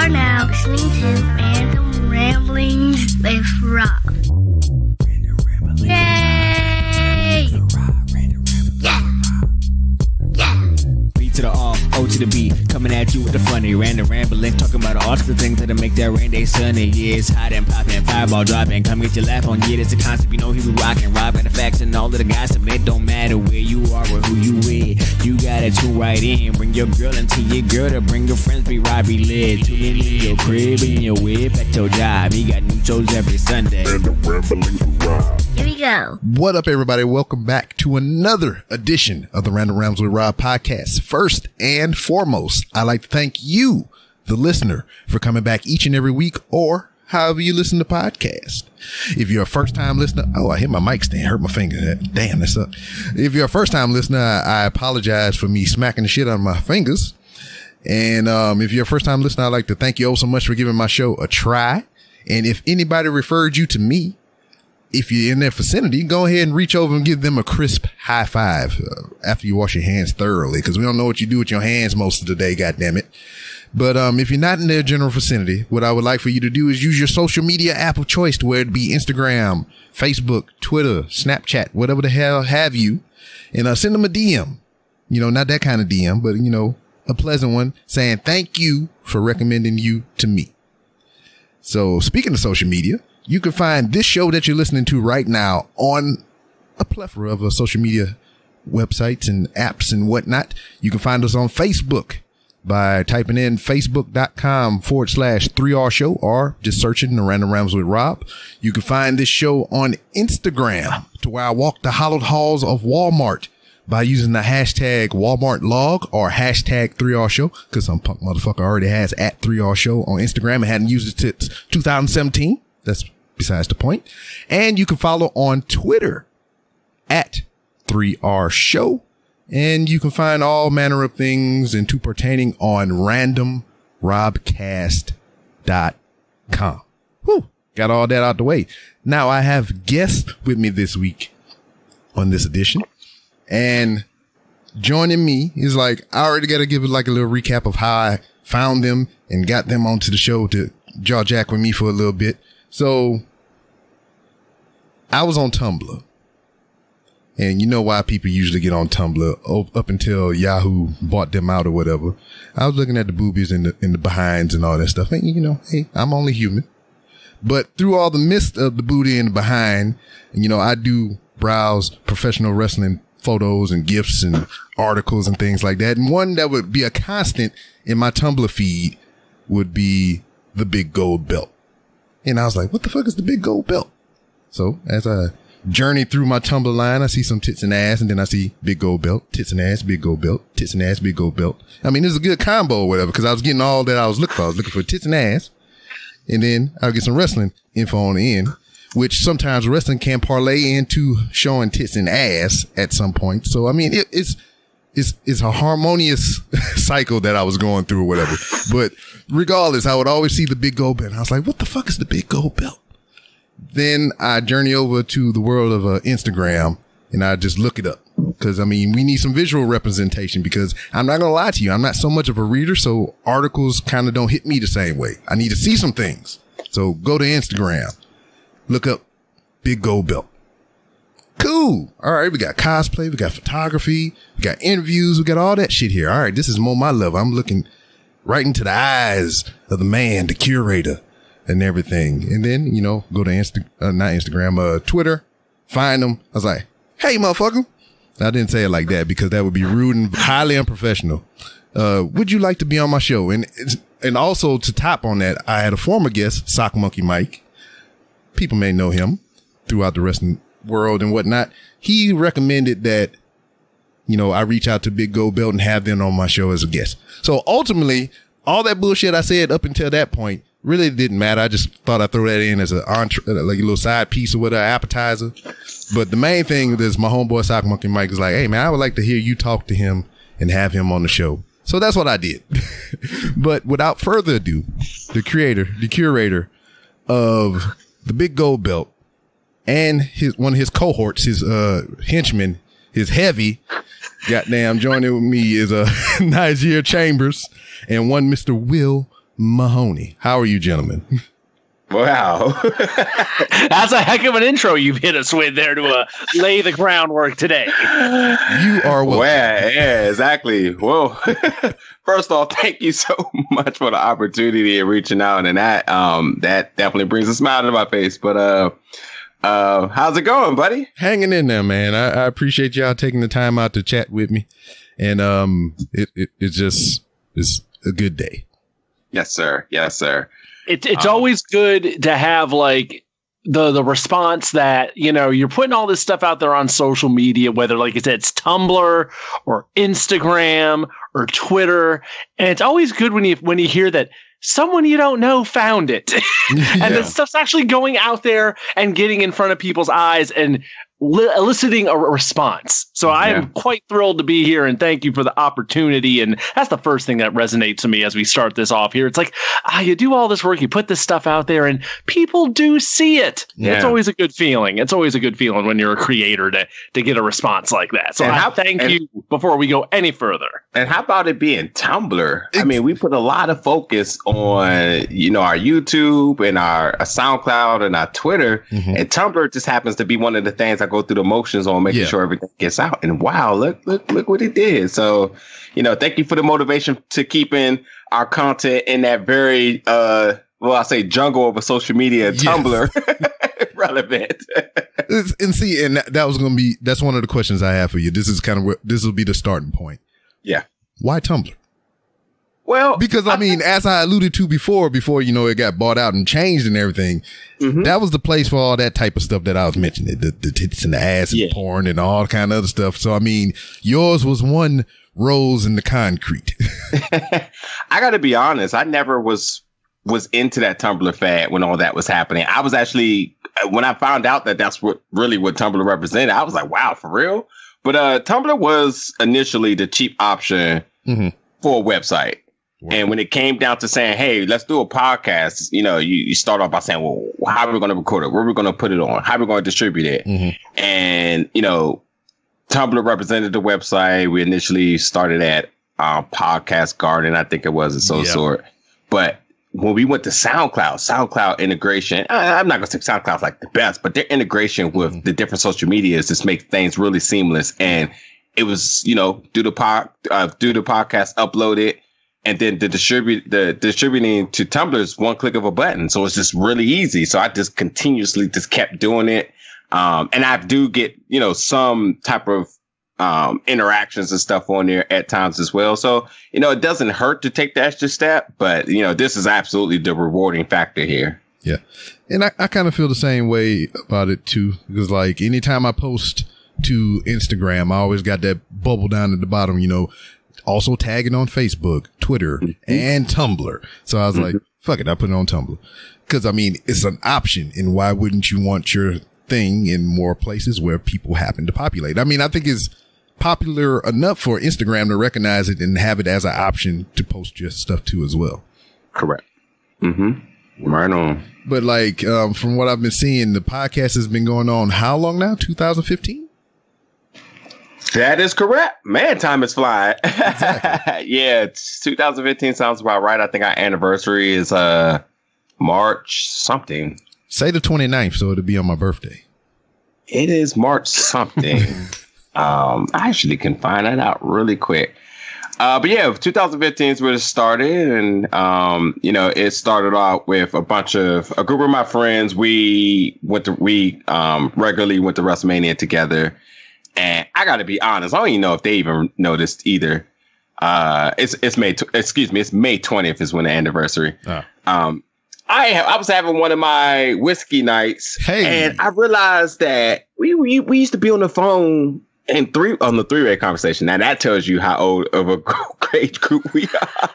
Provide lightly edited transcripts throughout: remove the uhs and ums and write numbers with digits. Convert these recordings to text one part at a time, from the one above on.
are now listening to Random Ramblings with Rob. Yay! To the R, O to the B, coming at you with the funny random rambling, talking about all the things that'll make that rain day sunny. Yeah, it's hot and popping, fireball dropping, come get your laugh on. Yeah, that's the concept, you know he be rocking, robbing the facts and all of the gossip. It don't matter where you are or who you with, you gotta tune right in. Bring your girl into your girl to bring your friends, be Robbie led. Tune in your crib, in your whip, at your job. He got new shows every Sunday. Here we go. What up, everybody? Welcome back to another edition of the Random Rambles with Rob podcast. First and foremost, I'd like to thank you, the listener, for coming back each and every week or however you listen to podcasts. If you're a first-time listener, I hit my mic stand, hurt my finger. Damn, that's up. If you're a first-time listener, I apologize for me smacking the shit out of my fingers. And if you're a first-time listener, I'd like to thank you all so much for giving my show a try. And if anybody referred you to me, if you're in their vicinity, go ahead and reach over and give them a crisp high five after you wash your hands thoroughly, because we don't know what you do with your hands most of the day, goddammit. But if you're not in their general vicinity, what I would like for you to do is use your social media app of choice, to where it be Instagram, Facebook, Twitter, Snapchat, whatever the hell have you, and send them a DM. You know, not that kind of DM, but, you know, a pleasant one, saying thank you for recommending you to me. So speaking of social media, you can find this show that you're listening to right now on a plethora of social media websites and apps and whatnot. You can find us on Facebook by typing in facebook.com/3R show, or just searching the Random Rambles with Rob. You can find this show on Instagram, to where I walk the hallowed halls of Walmart by using the hashtag Walmart log or hashtag 3R show, because some punk motherfucker already has at 3R show on Instagram and hadn't used it since 2017. That's besides the point. And you can follow on Twitter at 3R show. And you can find all manner of things into pertaining on randomrobcast.com. Whew, got all that out the way. Now I have guests with me this week on this edition. And joining me is I already got to give it a little recap of how I found them and got them onto the show to jaw jack with me for a little bit. So I was on Tumblr, and you know why people usually get on Tumblr up until Yahoo bought them out or whatever. I was looking at the boobies and the behinds and all that stuff. And, you know, hey, I'm only human. But through all the mist of the booty and the behind, you know, I do browse professional wrestling photos and GIFs and articles and things like that. And one that would be a constant in my Tumblr feed would be the big gold belt. And I was like, what the fuck is the big gold belt? So as I journey through my Tumblr line, I see some tits and ass, and then I see big gold belt, tits and ass, big gold belt, tits and ass, big gold belt. I mean, this is a good combo or whatever, because I was getting all that I was looking for. I was looking for tits and ass, and then I'll get some wrestling info on the end, which sometimes wrestling can parlay into showing tits and ass at some point. So, I mean, it's a harmonious cycle that I was going through or whatever. But regardless, I would always see the big gold belt. I was like, what the fuck is the big gold belt? Then I journey over to the world of Instagram, and I just look it up. Because, I mean, we need some visual representation, because I'm not going to lie to you, I'm not so much of a reader, so articles kind of don't hit me the same way. I need to see some things. So go to Instagram, look up big gold belt. Cool. All right. We got cosplay. We got photography. We got interviews. We got all that shit here. All right. This is more my level. I'm looking right into the eyes of the man, the curator, and everything. And then, you know, go to Twitter, find them. I was like, hey, motherfucker. I didn't say it like that, because that would be rude and highly unprofessional. Would you like to be on my show? And also to top on that, I had a former guest, Sock Monkey Mike. People may know him throughout the wrestling world and whatnot. He recommended that, you know, I reach out to Big Gold Belt and have them on my show as a guest. So ultimately, all that bullshit I said up until that point really didn't matter. I just thought I'd throw that in as an entree, like a little side piece or whatever, appetizer. But the main thing is my homeboy Sock Monkey Mike is like, hey man, I would like to hear you talk to him and have him on the show. So that's what I did. But without further ado, the curator of the Big Gold Belt, and one of his cohorts, his henchman, his heavy, goddamn, joining with me is Nigeria Chambers and one Mr. Will Mahoney. How are you, gentlemen? Wow. That's a heck of an intro you've hit us with there to lay the groundwork today. You are welcome. Well, yeah, exactly. Well, first off, thank you so much for the opportunity of reaching out, and that definitely brings a smile to my face. But how's it going, buddy? Hanging in there, man. I appreciate y'all taking the time out to chat with me, and it's a good day. Yes, sir. Yes, sir. It's always good to have like the response that, you know, you're putting all this stuff out there on social media, whether like it's Tumblr or Instagram or Twitter. And it's always good when you hear that someone you don't know found it and the stuff's actually going out there and getting in front of people's eyes and eliciting a response. So I am quite thrilled to be here, and thank you for the opportunity. And that's the first thing that resonates to me as we start this off here. It's like, you do all this work, you put this stuff out there, and people do see it. Yeah. It's always a good feeling. It's always a good feeling when you're a creator to get a response like that. So thank you before we go any further. And how about it being Tumblr? I mean, we put a lot of focus on, you know, our YouTube and our SoundCloud and our Twitter, and Tumblr just happens to be one of the things I go through the motions on, making sure everything gets out. And wow, look what it did. So, you know, thank you for the motivation to keeping our content in that very, I say jungle of a social media, Tumblr, relevant. And see, and that's one of the questions I have for you. This is kind of this will be the starting point. Yeah. Why Tumblr? Well, because I mean, as I alluded to before, you know, it got bought out and changed and everything, that was the place for all that type of stuff that I was mentioning, the tits and the ass and porn and all kind of other stuff. So, I mean, yours was one rose in the concrete. I got to be honest. I never was into that Tumblr fad when all that was happening. I was actually, when I found out that that's what Tumblr represented, I was like, wow, for real? But Tumblr was initially the cheap option for a website. Wow. And when it came down to saying, hey, let's do a podcast, you know, you start off by saying, well, how are we going to record it? Where are we going to put it on? How are we going to distribute it? And, you know, Tumblr represented the website. We initially started at Podcast Garden, I think it was, of some sort. But when we went to SoundCloud integration, I'm not going to say SoundCloud's like the best, but their integration with the different social medias just makes things really seamless. And it was, you know, do the podcast, upload it. And then the distributing to Tumblr is one click of a button. So it's just really easy. So I just continuously just kept doing it. And I do get, you know, some type of interactions and stuff on there at times as well. So, you know, it doesn't hurt to take the extra step, but, you know, this is absolutely the rewarding factor here. Yeah. And I kind of feel the same way about it too, because like anytime I post to Instagram, I always got that bubble down at the bottom, you know, also tagging on Facebook, Twitter, and Tumblr. So I was like, fuck it, I put it on Tumblr. Because, I mean, it's an option, and why wouldn't you want your thing in more places where people happen to populate? I mean, I think it's popular enough for Instagram to recognize it and have it as an option to post your stuff to as well. Correct. Right on. But, like, from what I've been seeing, the podcast has been going on how long now? 2015? That is correct. Man, time is flying. Exactly. Yeah, 2015 sounds about right. I think our anniversary is March something. Say the 29th, so it'll be on my birthday. It is March something. I actually can find that out really quick. But yeah, 2015 is where it started. And, you know, it started out with a group of my friends. We regularly went to WrestleMania together. And I got to be honest, I don't even know if they even noticed either. It's May 20th is when the anniversary. I was having one of my whiskey nights, and I realized that we used to be on the phone on the three-way conversation. Now that tells you how old of a age group we are.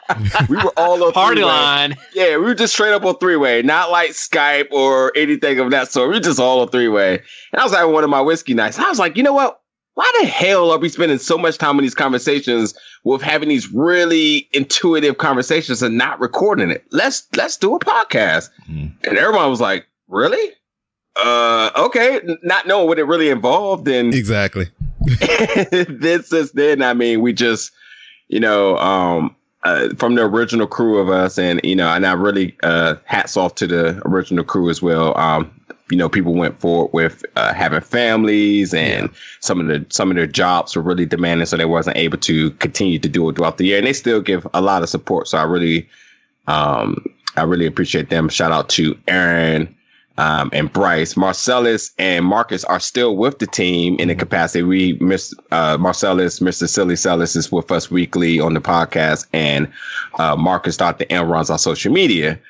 We were all on party line. Yeah, we were just straight up on three-way, not like Skype or anything of that sort. We were just all on three-way. And I was having one of my whiskey nights. I was like, you know what? Why the hell are we spending so much time in these conversations with having these really intuitive conversations and not recording it? Let's do a podcast. And everyone was like, really? Okay. Not knowing what it really involved. And exactly. Since then, I mean, we just, you know, from the original crew of us, and and I really hats off to the original crew as well. People went forward with having families, and some of their jobs were really demanding, so they wasn't able to continue to do it throughout the year. And they still give a lot of support, so I really appreciate them. Shout out to Aaron and Bryce. Marcellus and Marcus are still with the team in the capacity. We miss Marcellus, Mr. Silly Cellis, is with us weekly on the podcast, and Marcus Dr. M runs our social media.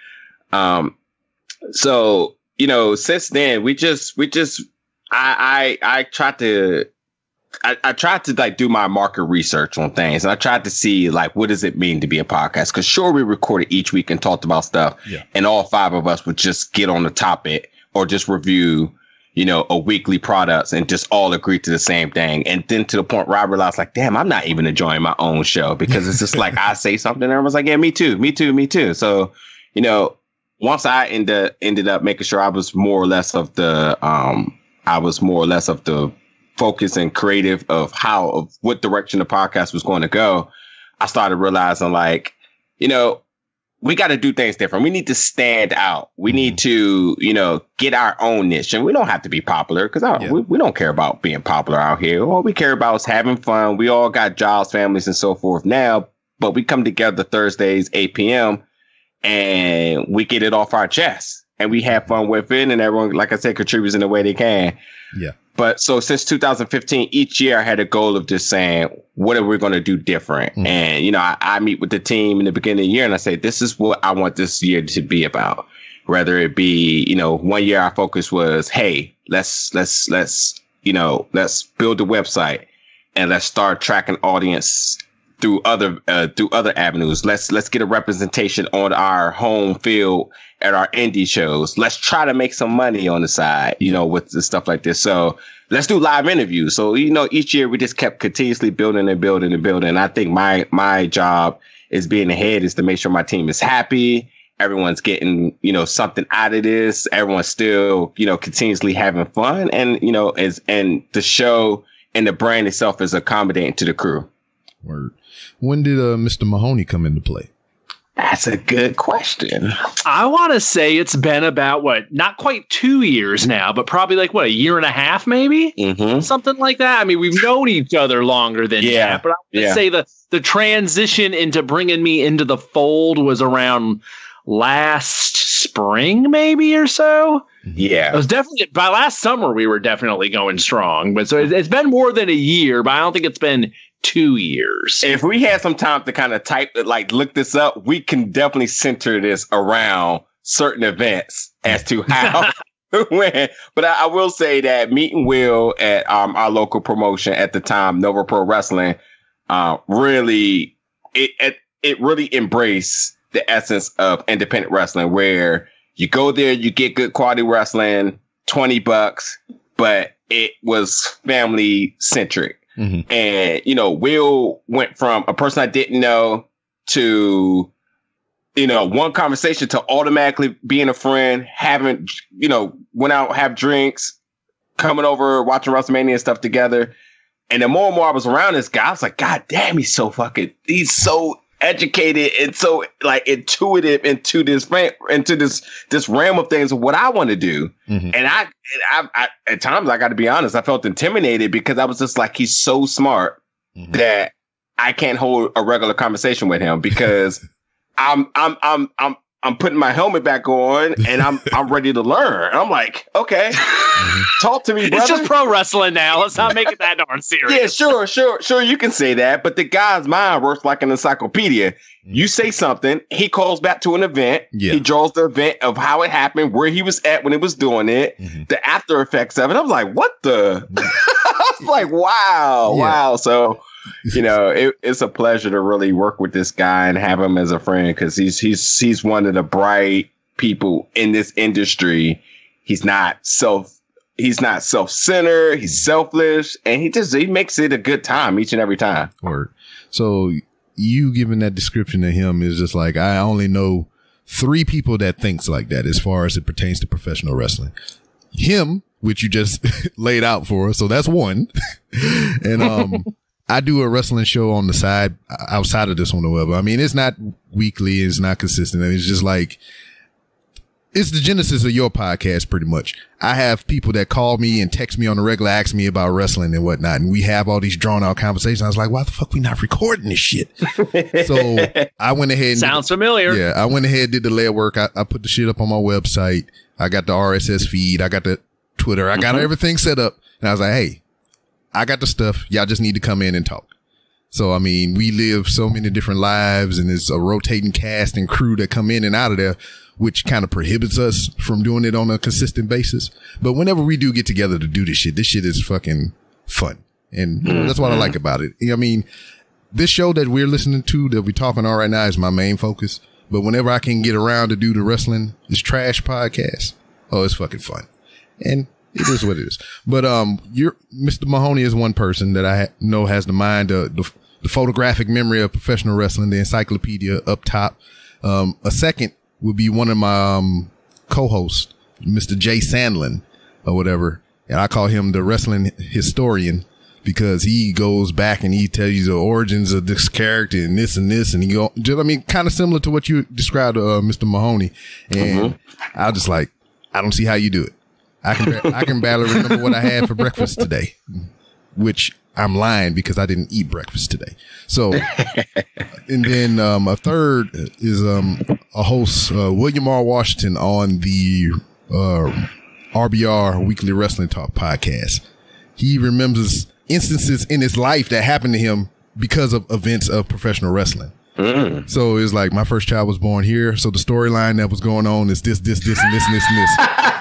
So since then I tried to like do my market research on things, and I tried to see like, what does it mean to be a podcast? Because sure, we recorded each week and talked about stuff, and all 5 of us would just get on the topic or just review, a weekly products and just all agree to the same thing. And then to the point where I realized, like, damn, I'm not even enjoying my own show, because it's just like I say something and everyone's like, yeah, me too. So, once I ended up making sure I was more or less of the focus and creative of what direction the podcast was going to go, I started realizing, like, we got to do things different. We need to stand out. We need to, get our own niche, and we don't have to be popular, because we don't care about being popular out here. All we care about is having fun. We all got jobs, families, and so forth now, but we come together Thursdays, 8 p.m. and we get it off our chest, and we have fun with it. And everyone, like I said, contributes in the way they can. Yeah. But so since 2015, each year I had a goal of just saying, what are we going to do different? And, I meet with the team in the beginning of the year, and I say, this is what I want this year to be about. Whether it be, one year our focus was, hey, let's build the website, and let's start tracking audience through other avenues. Let's get a representation on our home field at our indie shows. Let's try to make some money on the side, with the stuff like this. So let's do live interviews. So, each year we just kept continuously building and building and building. And I think my job is being ahead is to make sure my team is happy. Everyone's getting, something out of this. Everyone's still, continuously having fun. And, and the show and the brand itself is accommodating to the crew. Word. When did Mr. Mahoney come into play? That's a good question. I want to say it's been about, not quite 2 years now, but probably like, a year and a half, maybe? Something like that. I mean, we've known each other longer than that, but I would say the transition into bringing me into the fold was around last spring, maybe, or so. Yeah. It was definitely, by last summer, we were definitely going strong. But so it's been more than a year, but I don't think it's been 2 years. If we had some time to kind of look this up, we can definitely center this around certain events as to how when. But I will say that meeting Will at our local promotion at the time, Nova Pro Wrestling, really embraced the essence of independent wrestling, where you go there, you get good quality wrestling, $20, but it was family centric. And, Will went from a person I didn't know to, one conversation to automatically being a friend, having, went out, have drinks, coming over, watching WrestleMania and stuff together. And the more and more I was around this guy, I was like, God damn, he's so educated and so intuitive into this realm of things of what I want to do. And I at times, I got to be honest, I felt intimidated, because I was just like, he's so smart that I can't hold a regular conversation with him, because I'm putting my helmet back on and I'm ready to learn. And I'm like, okay, talk to me, brother. It's just pro wrestling now. Let's not make it that darn serious. Yeah, sure. You can say that, but the guy's mind works like an encyclopedia. You say something, he calls back to an event. He draws the event of how it happened, where he was at when it was doing it, the after effects of it. I'm like, what the? I was like, wow. So, it's a pleasure to really work with this guy and have him as a friend, because he's one of the bright people in this industry. He's not self-centered. He's selfless, and he makes it a good time each and every time. Word. So you giving that description to him is just like, I only know 3 people that thinks like that as far as it pertains to professional wrestling. Him, which you just laid out for us. So that's one. And I do a wrestling show on the side outside of this one or whatever. I mean, it's not weekly. It's not consistent. It's just like, it's the genesis of your podcast pretty much. I have people that call me and text me on the regular, ask me about wrestling and whatnot. And we have all these drawn out conversations. I was like, why the fuck we not recording this shit? So I went ahead and sounds familiar. Yeah. I went ahead, did the legwork. I put the shit up on my website. I got the RSS feed. I got the Twitter. I got everything set up. And I was like, hey, I got the stuff. Y'all just need to come in and talk. So, I mean, we live so many different lives, and it's a rotating cast and crew that come in and out of there, which kind of prohibits us from doing it on a consistent basis. But whenever we do get together to do this shit is fucking fun. And that's what I like about it. I mean, this show that we're listening to, that we're talking on right now, is my main focus. But whenever I can get around to do the wrestling, this trash podcast, oh, it's fucking fun. And it is what it is. But Mr. Mahoney is one person that I know has the mind, the photographic memory of professional wrestling, the encyclopedia up top. A second would be one of my co-hosts, Mr. Jay Sandlin or whatever. And I call him the wrestling historian because he goes back and he tells you the origins of this character and this. And he go, I mean, kind of similar to what you described, Mr. Mahoney. And I was just like, I don't see how you do it. I can barely remember what I had for breakfast today, which I'm lying because I didn't eat breakfast today. So, and then a third is a host, William R. Washington, on the RBR Weekly Wrestling Talk podcast. He remembers instances in his life that happened to him because of events of professional wrestling. So it's like, my first child was born here. So the storyline that was going on is this, and this, and this, and this.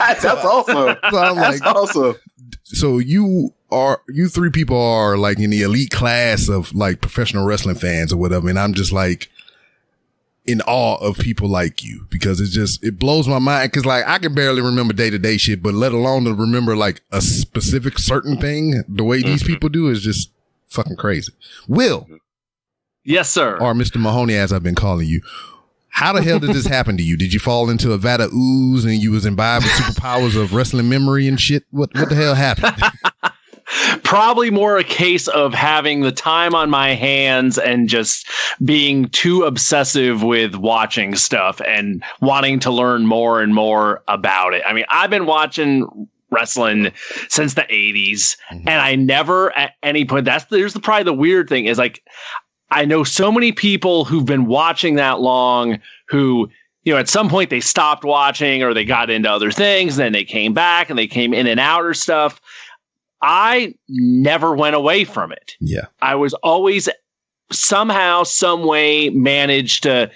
That's awesome. So I'm That's like, awesome. So you three people are like in the elite class of like professional wrestling fans or whatever. And I'm just like in awe of people like you, because it blows my mind. Cause like I can barely remember day to day shit, but let alone to remember like a specific certain thing the way these people do is just fucking crazy. Will. Yes, sir. Or Mr. Mahoney, as I've been calling you. How the hell did this happen to you? Did you fall into a vat of ooze and you was imbibed with superpowers of wrestling memory and shit? What the hell happened? Probably more a case of having the time on my hands and just being too obsessive with watching stuff and wanting to learn more and more about it. I mean, I've been watching wrestling since the 80s, and I never at any point, probably the weird thing is like, I know so many people who've been watching that long who, you know, at some point they stopped watching or they got into other things, and then they came back and they came in and out or stuff. I never went away from it. Yeah. I was always somehow, some way managed to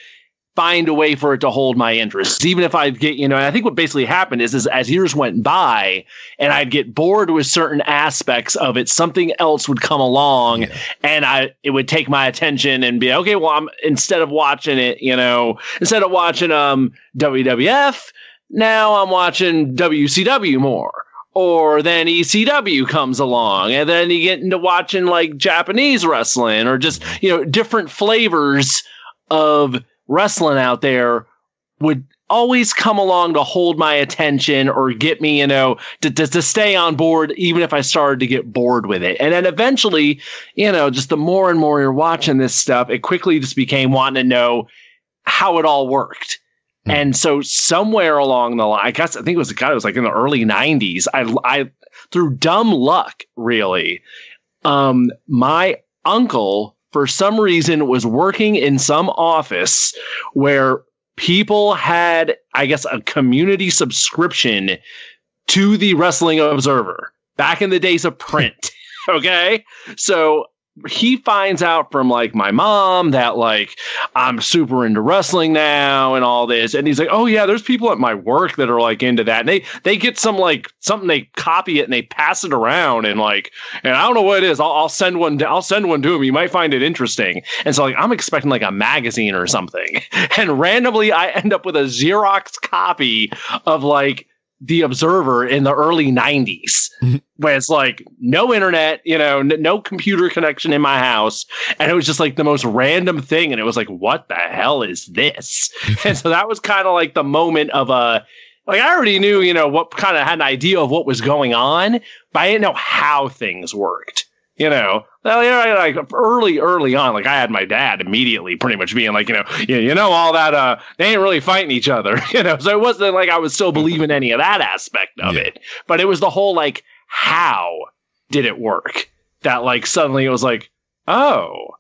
find a way for it to hold my interest. Even if I'd get, and I think what basically happened is as years went by and I'd get bored with certain aspects of it, something else would come along and it would take my attention and be, okay, well, instead of watching WWF, now I'm watching WCW more. Or then ECW comes along, and then you get into watching like Japanese wrestling or just, different flavors of wrestling out there would always come along to hold my attention or get me, to stay on board, even if I started to get bored with it. And then eventually, just the more and more you're watching this stuff, it quickly just became wanting to know how it all worked. And so somewhere along the line, I think it was like in the early 90s, I through dumb luck, really, my uncle, for some reason, was working in some office where people had, I guess, a community subscription to the Wrestling Observer back in the days of print. Okay. So he finds out from like my mom that like I'm super into wrestling now and all this. And he's like, oh yeah, there's people at my work that are like into that. And they get something they copy it and they pass it around and I don't know what it is. I'll send one to him. You might find it interesting. And so like, I'm expecting like a magazine or something. And randomly I end up with a Xerox copy of like the Observer in the early 90s, where it's like no internet, no computer connection in my house. And it was just like the most random thing. And it was like, what the hell is this? And so that was kind of like the moment of I already knew, what kind of had an idea of what was going on, but I didn't know how things worked. You know, well, you know, like early on, like I had my dad immediately pretty much being like, you know, all that, they ain't really fighting each other, you know, so it wasn't like I was still believing any of that aspect of it, but it was the whole, like, how did it work? That like suddenly it was like, oh,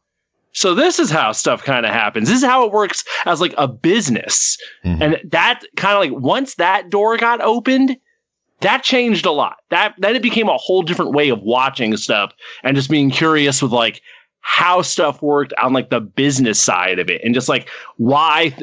so this is how stuff kind of happens. This is how it works as like a business. And that kind of like, once that door got opened, that changed a lot. Then it became a whole different way of watching stuff and just being curious with like how stuff worked on like the business side of it, and just like why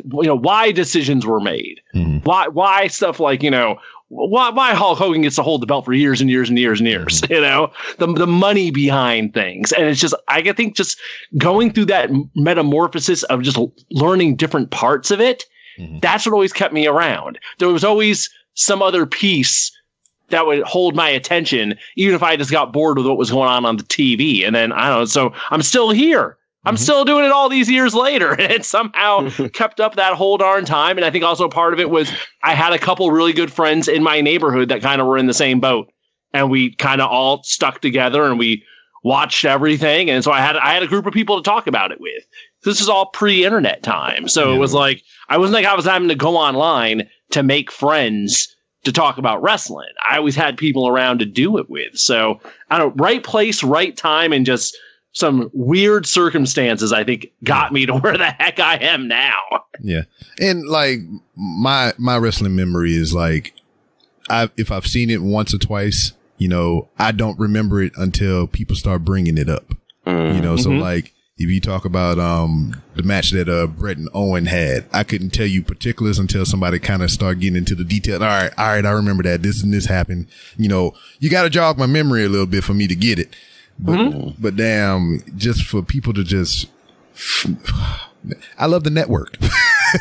decisions were made, why stuff like, you know, why Hulk Hogan gets to hold the belt for years and years and years and years, you know, the money behind things. And it's just, I think just going through that metamorphosis of just learning different parts of it, that's what always kept me around. There was always some other piece that would hold my attention, even if I just got bored with what was going on the TV. And then, I don't know, so I'm still here. I'm still doing it all these years later. And it somehow kept up that whole darn time. And I think also part of it was I had a couple really good friends in my neighborhood that kind of were in the same boat. And we kind of all stuck together and we watched everything. And so I had a group of people to talk about it with. This is all pre-internet time. So it was like, I wasn't like I was having to go online to make friends to talk about wrestling. I always had people around to do it with. So I don't know, right place, right time, and just some weird circumstances, I think, got me to where the heck I am now. Yeah. And like my wrestling memory is like, if I've seen it once or twice, you know, I don't remember it until people start bringing it up, you know? So like, if you talk about, the match that, Brett and Owen had, I couldn't tell you particulars until somebody kind of started getting into the detail. All right. I remember that this and this happened. You know, you got to jog my memory a little bit for me to get it. But damn, just for people to just, I love the network.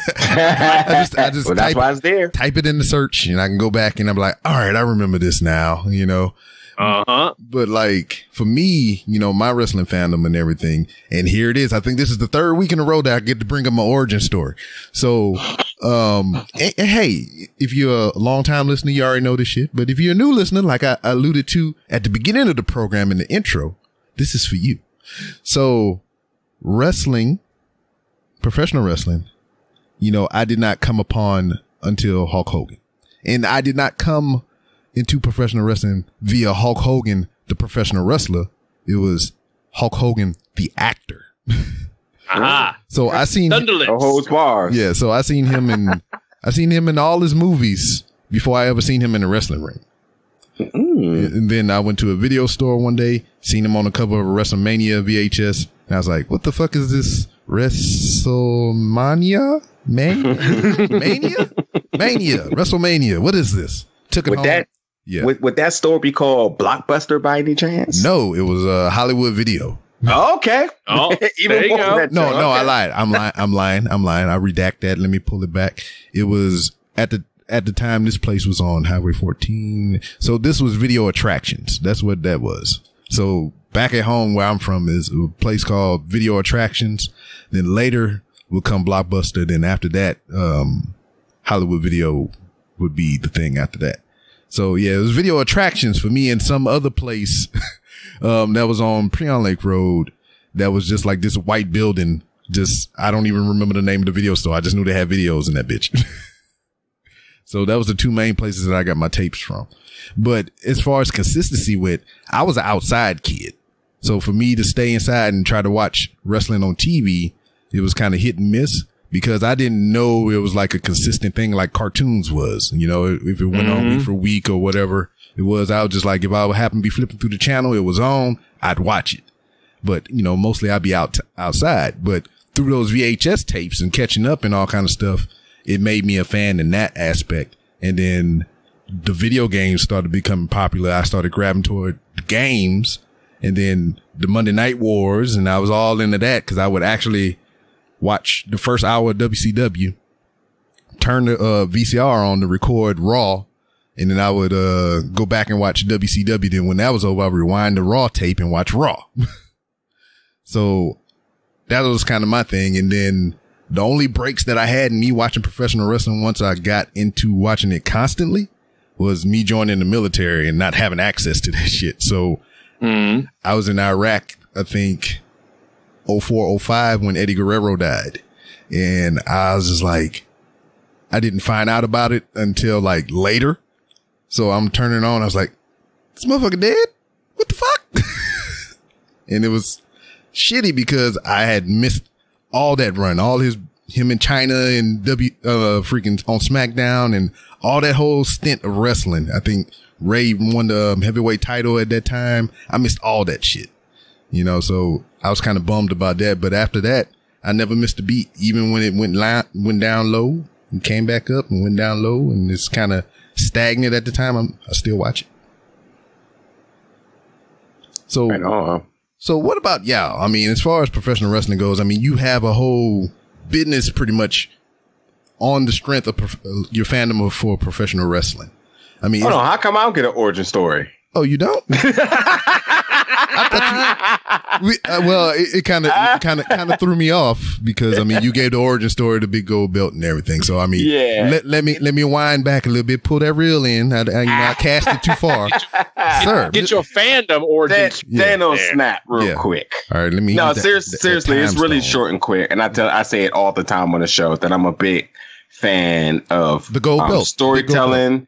I just well, that's why it's there. Type it in the search and I can go back and I'm like, all right, I remember this now, you know? But like for me, you know, my wrestling fandom and everything, and here it is. I think this is the third week in a row that I get to bring up my origin story. So, hey, if you're a long time listener, you already know this shit. But if you're a new listener, like I alluded to at the beginning of the program in the intro, this is for you. So wrestling, professional wrestling, you know, I did not come upon until Hulk Hogan, and I did not come into professional wrestling via Hulk Hogan, the professional wrestler. It was Hulk Hogan, the actor. So I seen the whole bar. Yeah. So I seen him in all his movies before I ever seen him in a wrestling ring. And then I went to a video store one day, seen him on the cover of a WrestleMania VHS. And I was like, what the fuck is this? WrestleMania? WrestleMania. What is this? Took it home. Yeah. Would that store be called Blockbuster by any chance? No, it was Hollywood Video. Oh, okay. Oh, even there you go. No, I lied. I'm lying. I redact that. Let me pull it back. It was at the time this place was on Highway 14. So this was Video Attractions. That's what that was. So back at home where I'm from is a place called Video Attractions. Then later will come Blockbuster. Then after that, Hollywood Video would be the thing after that. So yeah, it was Video Attractions for me in some other place, that was on Preon Lake Road. That was just like this white building. I don't even remember the name of the video store. I just knew they had videos in that bitch. So that was the two main places that I got my tapes from. But as far as consistency with, I was an outside kid. So for me to stay inside and try to watch wrestling on TV, it was kind of hit and miss. Because I didn't know it was like a consistent thing like cartoons was, you know, if it went on week for week or whatever it was, I was just like, if I would happen to be flipping through the channel, it was on, I'd watch it. But, you know, mostly I'd be outside. But through those VHS tapes and catching up and all kind of stuff, it made me a fan in that aspect. And then the video games started becoming popular. I started grabbing toward the games and then the Monday Night Wars. And I was all into that because I would actually watch the first hour of WCW, turn the VCR on to record Raw, and then I would go back and watch WCW. Then when that was over, I would rewind the Raw tape and watch Raw. So that was kind of my thing. And then the only breaks that I had in me watching professional wrestling once I got into watching it constantly was me joining the military and not having access to that shit. So I was in Iraq, I think, 04, 05 when Eddie Guerrero died. And I was just like, I didn't find out about it until like later. So I'm turning on. I was like, this motherfucker dead? What the fuck? And it was shitty because I had missed all that run, him in China and freaking on SmackDown and all that whole stint of wrestling. I think Ray won the heavyweight title at that time. I missed all that shit, so I was kind of bummed about that. But after that, I never missed a beat, even when it went down low and came back up and went down low and it's kind of stagnant at the time. I still watch it. So, so what about y'all? I mean, as far as professional wrestling goes, I mean, you have a whole business pretty much on the strength of your fandom for professional wrestling. I mean, hold on, how come I don't get an origin story? Oh, you don't? It kind of threw me off because I mean, you gave the origin story, the big gold belt and everything. So I mean, let me wind back a little bit, pull that reel in. I cast it too far, sir. Get your fandom origin. Thanos snap real quick. All right, let me. No, seriously, it's really short and quick. And I say it all the time on the show that I'm a big fan of the gold belt storytelling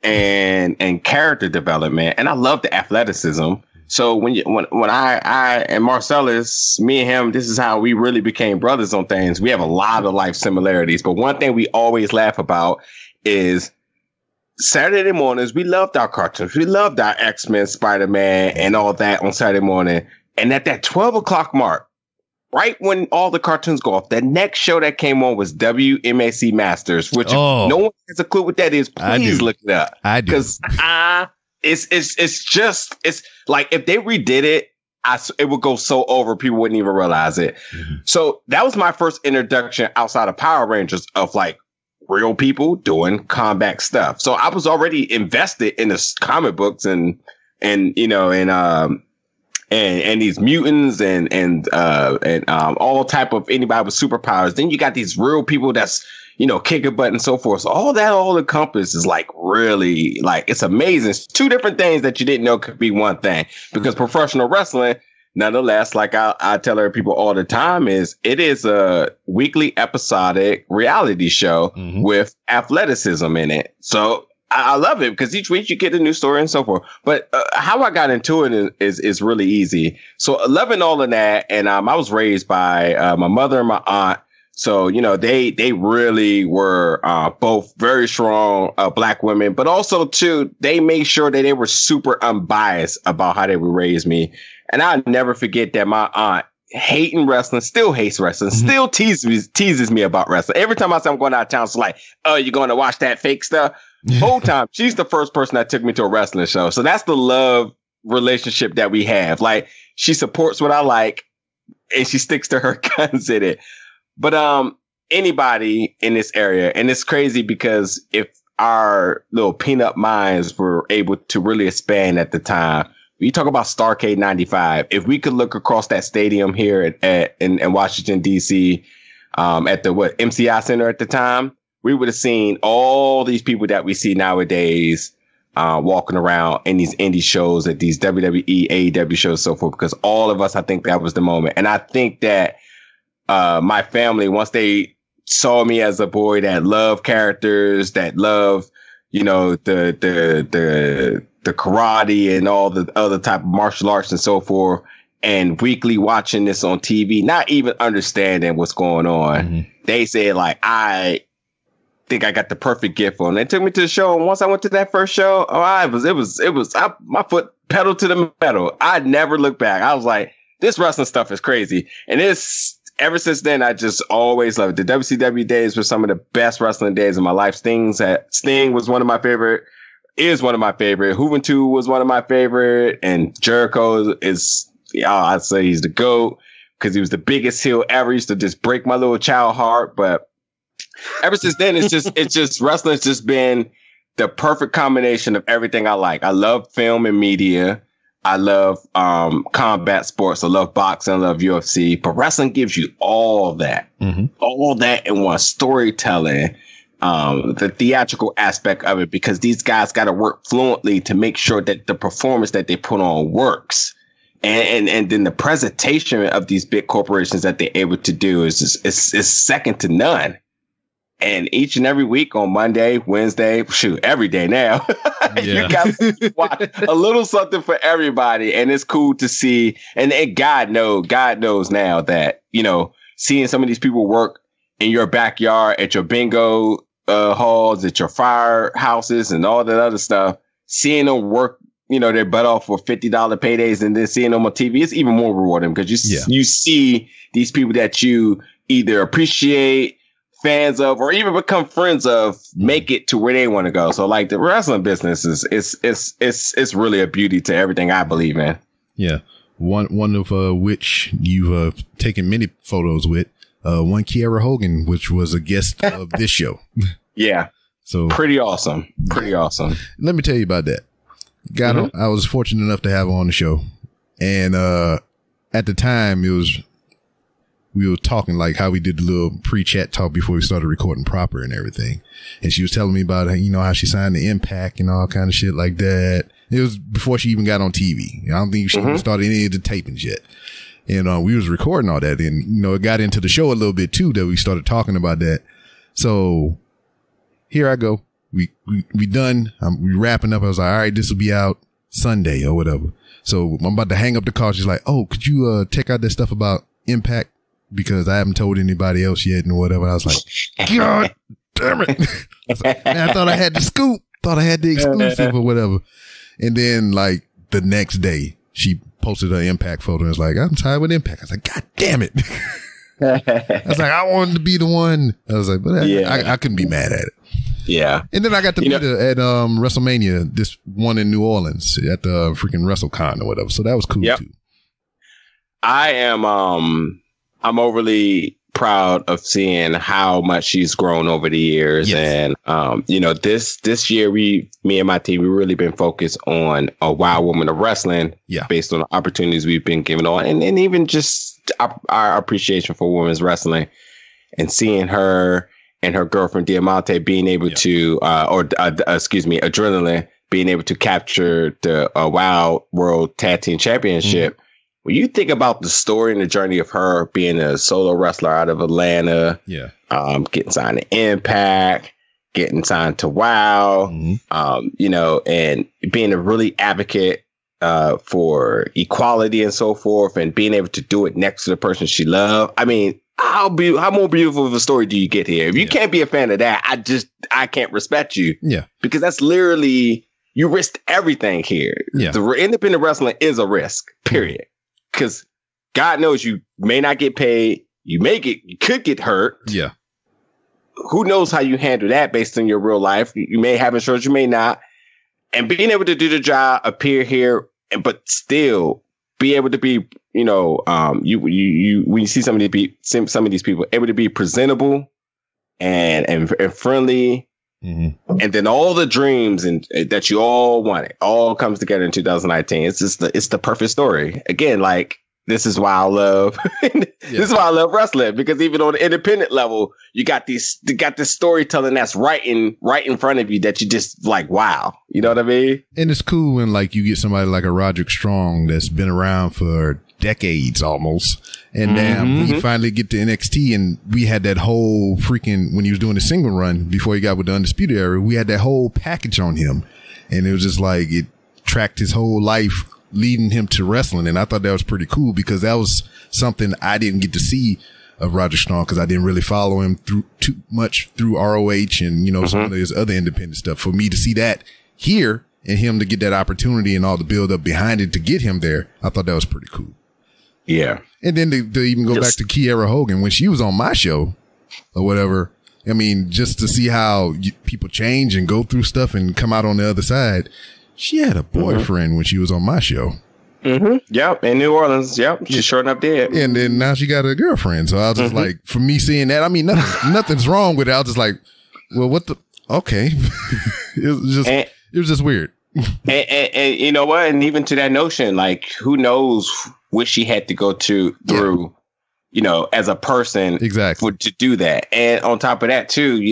and character development, and I love the athleticism. So when I and Marcellus, me and him, this is how we really became brothers on things. We have a lot of life similarities, but one thing we always laugh about is Saturday mornings. We loved our cartoons. We loved our X-Men, Spider-Man, and all that on Saturday morning. And at that 12 o'clock mark, right when all the cartoons go off, the next show that came on was WMAC Masters, which no one has a clue what that is. Please look it up. I do. Because it's like if they redid it, it would go so over, people wouldn't even realize it. Mm-hmm. So that was my first introduction outside of Power Rangers of like real people doing combat stuff. So I was already invested in the comic books and these mutants and all type of anybody with superpowers. Then you got these real people that's, kicking butt and so forth. So all encompassed is like really like, it's amazing. It's two different things that you didn't know could be one thing, because professional wrestling, nonetheless, like I tell other people all the time, it is a weekly episodic reality show with athleticism in it. So I love it because each week you get a new story and so forth. But how I got into it is really easy. So loving all of that. And I was raised by my mother and my aunt. So, they really were both very strong Black women, but also, too, they made sure that they were super unbiased about how they would raise me. And I'll never forget that my aunt, hating wrestling, still hates wrestling, still teases me about wrestling. Every time I say I'm going out of town, she's like, oh, you're going to watch that fake stuff? Whole time, she's the first person that took me to a wrestling show. So that's the love relationship that we have. Like, she supports what I like and she sticks to her guns in it. But anybody in this area, and it's crazy because if our little peanut minds were able to really expand at the time, you talk about Starrcade 95. If we could look across that stadium here in Washington, D.C., at the MCI Center at the time, we would have seen all these people that we see nowadays walking around in these indie shows, at these WWE, AEW shows, so forth, because all of us, I think that was the moment. And I think that my family, once they saw me as a boy that loved characters, that loved, the karate and all the other type of martial arts and so forth, and weekly watching this on TV, not even understanding what's going on, they said, like, I think I got the perfect gift for them. They took me to the show, and once I went to that first show, my foot pedaled to the metal. I never looked back. I was like, this wrestling stuff is crazy. And ever since then, I just always loved it. The WCW days were some of the best wrestling days of my life. Sting was one of my favorite, is one of my favorite. Juventud was one of my favorite. And Jericho I'd say he's the GOAT because he was the biggest heel ever. He used to just break my little child heart. But ever since then, wrestling's just been the perfect combination of everything I like. I love film and media. I love combat sports. I love boxing. I love UFC. But wrestling gives you all that. All that in one. Storytelling, the theatrical aspect of it, because these guys got to work fluently to make sure that the performance that they put on works. And then the presentation of these big corporations that they're able to do is second to none. And each and every week on Monday, Wednesday, every day now, you got to watch a little something for everybody. And it's cool to see. And God knows now that, seeing some of these people work in your backyard, at your bingo halls, at your firehouses and all that other stuff, seeing them work, their butt off for $50 paydays and then seeing them on TV, it's even more rewarding because you see these people that you either appreciate, fans of, or even become friends of, make it to where they want to go. So like the wrestling business is really a beauty to everything I believe in. Yeah. One of which you've taken many photos with, one Kiera Hogan, which was a guest of this show. Yeah. So pretty awesome. Let me tell you about that. I was fortunate enough to have her on the show. And at the time we were talking like how we did the little pre-chat talk before we started recording proper and everything. And she was telling me about, how she signed the Impact and all kind of shit like that. It was before she even got on TV. I don't think she even started any of the tapings yet. And we was recording all that. And, it got into the show a little bit too that we started talking about that. So here I go. We done. We wrapping up. I was like, all right, this will be out Sunday or whatever. So I'm about to hang up the call. She's like, oh, could you check out that stuff about Impact? Because I haven't told anybody else yet and whatever. I was like, God damn it. I was like, man, I thought I had the scoop. Thought I had the exclusive or whatever. And then like the next day she posted her Impact photo and was like, I'm tired with Impact. I was like, God damn it. I was like, I wanted to be the one. I was like, but I couldn't be mad at it. Yeah. And then I got to meet her at WrestleMania, this one in New Orleans at the freaking WrestleCon or whatever. So that was cool too. I am I'm overly proud of seeing how much she's grown over the years. Yes. And, this year me and my team, we've really been focused on a wild woman of wrestling based on the opportunities we've been given on and even just our appreciation for women's wrestling and seeing her and her girlfriend Diamante being able to, Adrenaline being able to capture the Wild World Tag Team Championship. When you think about the story and the journey of her being a solo wrestler out of Atlanta, getting signed to Impact, getting signed to WOW, and being a really advocate for equality and so forth, and being able to do it next to the person she loved. I mean, how more beautiful of a story do you get here? If you can't be a fan of that, I can't respect you. Yeah, because that's literally, you risked everything here. Yeah, the independent wrestling is a risk. Period. Because God knows you may not get paid. You could get hurt. Yeah. Who knows how you handle that based on your real life? You may have insurance, you may not. And being able to do the job, appear here, but still be able to be, when you see some of these people able to be presentable and friendly. Mm-hmm. And then all the dreams and that you all wanted all comes together in 2019. It's the perfect story. Again, like this is why I love this is why I love wrestling, because even on the independent level, you got this storytelling that's right in front of you that you just like, wow, you know what I mean? And it's cool when like you get somebody like a Roderick Strong that's been around for decades almost, and then we finally get to NXT, and we had that whole freaking, when he was doing the single run before he got with the Undisputed Era, we had that whole package on him, and it was just like it tracked his whole life leading him to wrestling. And I thought that was pretty cool because that was something I didn't get to see of Roderick Strong because I didn't really follow him too much through ROH and some of his other independent stuff. For me to see that here and him to get that opportunity and all the build up behind it to get him there, I thought that was pretty cool. Yeah. And then to even go back to Kiera Hogan when she was on my show or whatever. I mean, just to see how people change and go through stuff and come out on the other side. She had a boyfriend when she was on my show. Yep. In New Orleans. Yep. She sure enough did. And then now she got a girlfriend. So I was just like, for me seeing that, I mean, nothing's wrong with it. I was just like, well, what the, okay. It was just weird. and you know what? And even to that notion, like, who knows what she had to go through, as a person, exactly, to do that. And on top of that, too,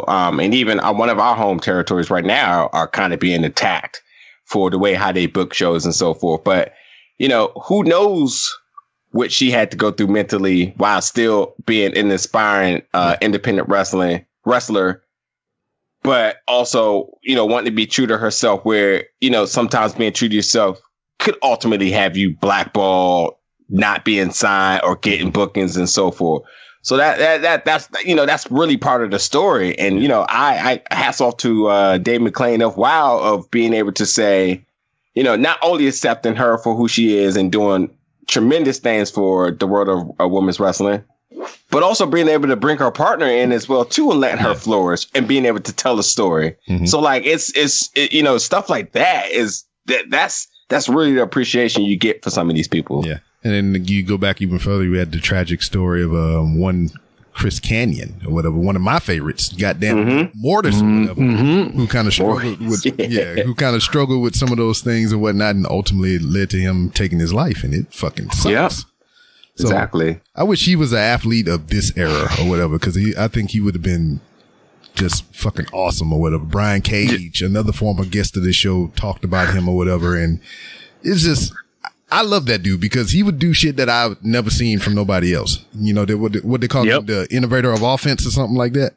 and even one of our home territories right now are kind of being attacked for the way how they book shows and so forth. But you know, who knows what she had to go through mentally while still being an inspiring independent wrestler, but also, you know, wanting to be true to herself, where, you know, sometimes being true to yourself could ultimately have you blackballed, not being signed or getting bookings and so forth. So that's, you know, that's really part of the story. And, you know, I hats off to Dave McClain of WoW of being able to say, you know, not only accepting her for who she is and doing tremendous things for the world of women's wrestling, but also being able to bring her partner in as well too, and letting her flourish and being able to tell a story. So like it's you know, stuff like that that's really the appreciation you get for some of these people. Yeah. And then you go back even further, we had the tragic story of one Chris Canyon or whatever, one of my favorites, goddamn Mortis or whatever, who kind of struggled with who kind of struggled with some of those things and whatnot, and ultimately led to him taking his life, and it fucking sucks. Yep. So Exactly. I wish he was an athlete of this era or whatever, because I think he would have been just fucking awesome or whatever. Brian Cage, another former guest of this show, talked about him or whatever, and it's just, I love that dude because he would do shit that I've never seen from nobody else. You know, what they call him, the innovator of offense or something like that.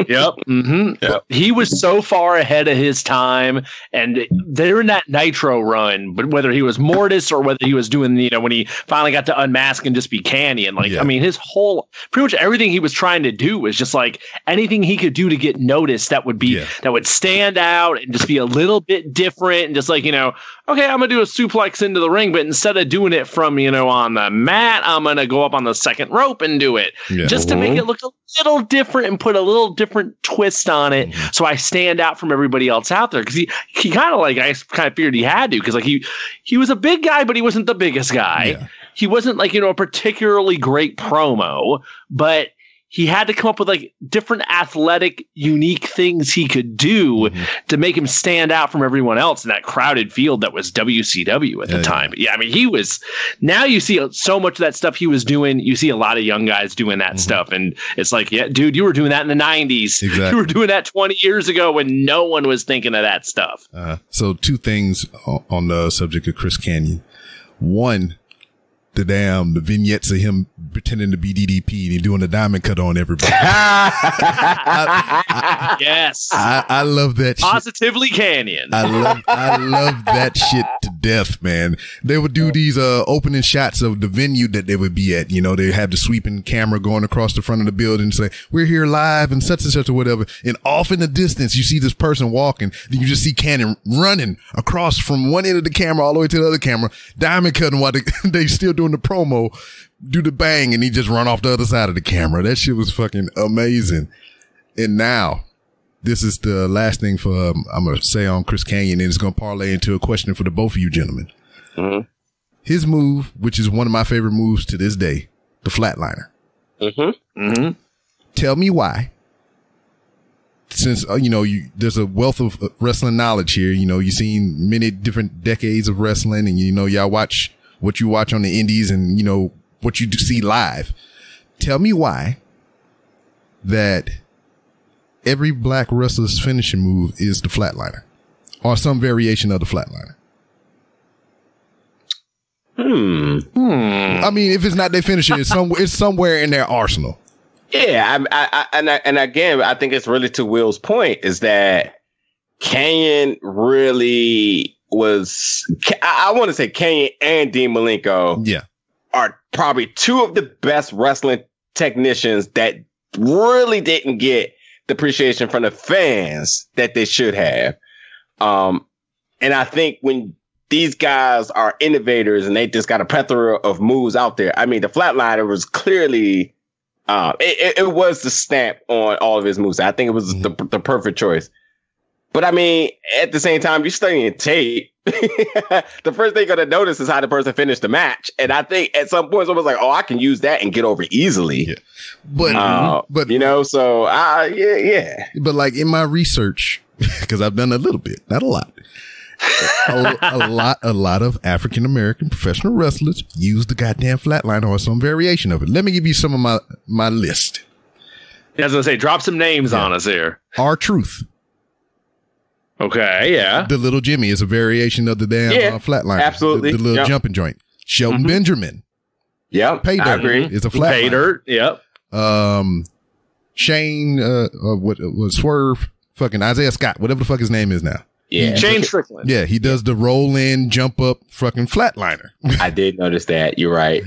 Yep. He was so far ahead of his time, and they're in that Nitro run, but whether he was Mortis or whether he was doing, you know, when he finally got to unmask and just be Canyon, like, I mean, his whole, pretty much everything he was trying to do was just like anything he could do to get noticed that would be, that would stand out and just be a little bit different, and just like, you know, okay, I'm going to do a suplex into the ring, but instead of doing it from, you know, on the mat, I'm going to go up on the second rope and do it just to make it look a little different and put a little different twist on it. So I stand out from everybody else out there. Cause he kind of like, I kind of figured he had to, cause like he was a big guy, but he wasn't the biggest guy. He wasn't like, you know, a particularly great promo, but he had to come up with like different athletic, unique things he could do to make him stand out from everyone else in that crowded field that was WCW at the time. But yeah, I mean, he was, now you see so much of that stuff he was doing. You see a lot of young guys doing that stuff. And it's like, yeah, dude, you were doing that in the 90s. Exactly. You were doing that 20 years ago when no one was thinking of that stuff. So two things on the subject of Chris Canyon. One, the vignettes of him pretending to be DDP and he doing a diamond cut on everybody. Yes. I love that Positively shit. Canyon. I love that shit to death, man. They would do these opening shots of the venue that they would be at. You know, they have the sweeping camera going across the front of the building and say, we're here live and such or whatever. And off in the distance, you see this person walking. Then you just see Canyon running across from one end of the camera all the way to the other camera, diamond cutting while they still doing the promo, do the bang, and he just run off the other side of the camera. That shit was fucking amazing. And now, this is the last thing for I'm going to say on Chris Canyon, and it's going to parlay into a question for the both of you gentlemen. His move, which is one of my favorite moves to this day, the flatliner. Tell me why. Since, you know, there's a wealth of wrestling knowledge here. You know, you've seen many different decades of wrestling, and, you know, y'all watch what you watch on the indies and, you know, what you see live. Tell me why that every black wrestler's finishing move is the flatliner or some variation of the flatliner. I mean, if it's not their finisher, it's somewhere in their arsenal. Yeah, and again, I think it's really to Will's point is that Canyon really was, I want to say Canyon and Dean Malenko are probably two of the best wrestling technicians that really didn't get the appreciation from the fans that they should have. And I think when these guys are innovators and they just got a plethora of moves out there, I mean, the flatliner was clearly, it was the stamp on all of his moves. I think it was the perfect choice. But I mean, at the same time, you're studying tape. The first thing you're going to notice is how the person finished the match. And I think at some point, someone's like, oh, I can use that and get over easily. But you know, so But like in my research, because I've done a little bit, not a lot. a lot of African-American professional wrestlers use the goddamn flatliner or some variation of it. Let me give you some of my list. I was going to say, drop some names on us here. R-Truth. Okay, yeah. The Little Jimmy is a variation of the damn flatliner. Absolutely. The little jumping joint. Shelton Benjamin. Yep. Pay I Dirt agree. is a flatliner. Pay Dirt, yep. Shane, what was Swerve? Fucking Isaiah Scott, whatever the fuck his name is now. Yeah. Shane Strickland. Yeah, he does the roll in, jump up, fucking flatliner. I did notice that. You're right.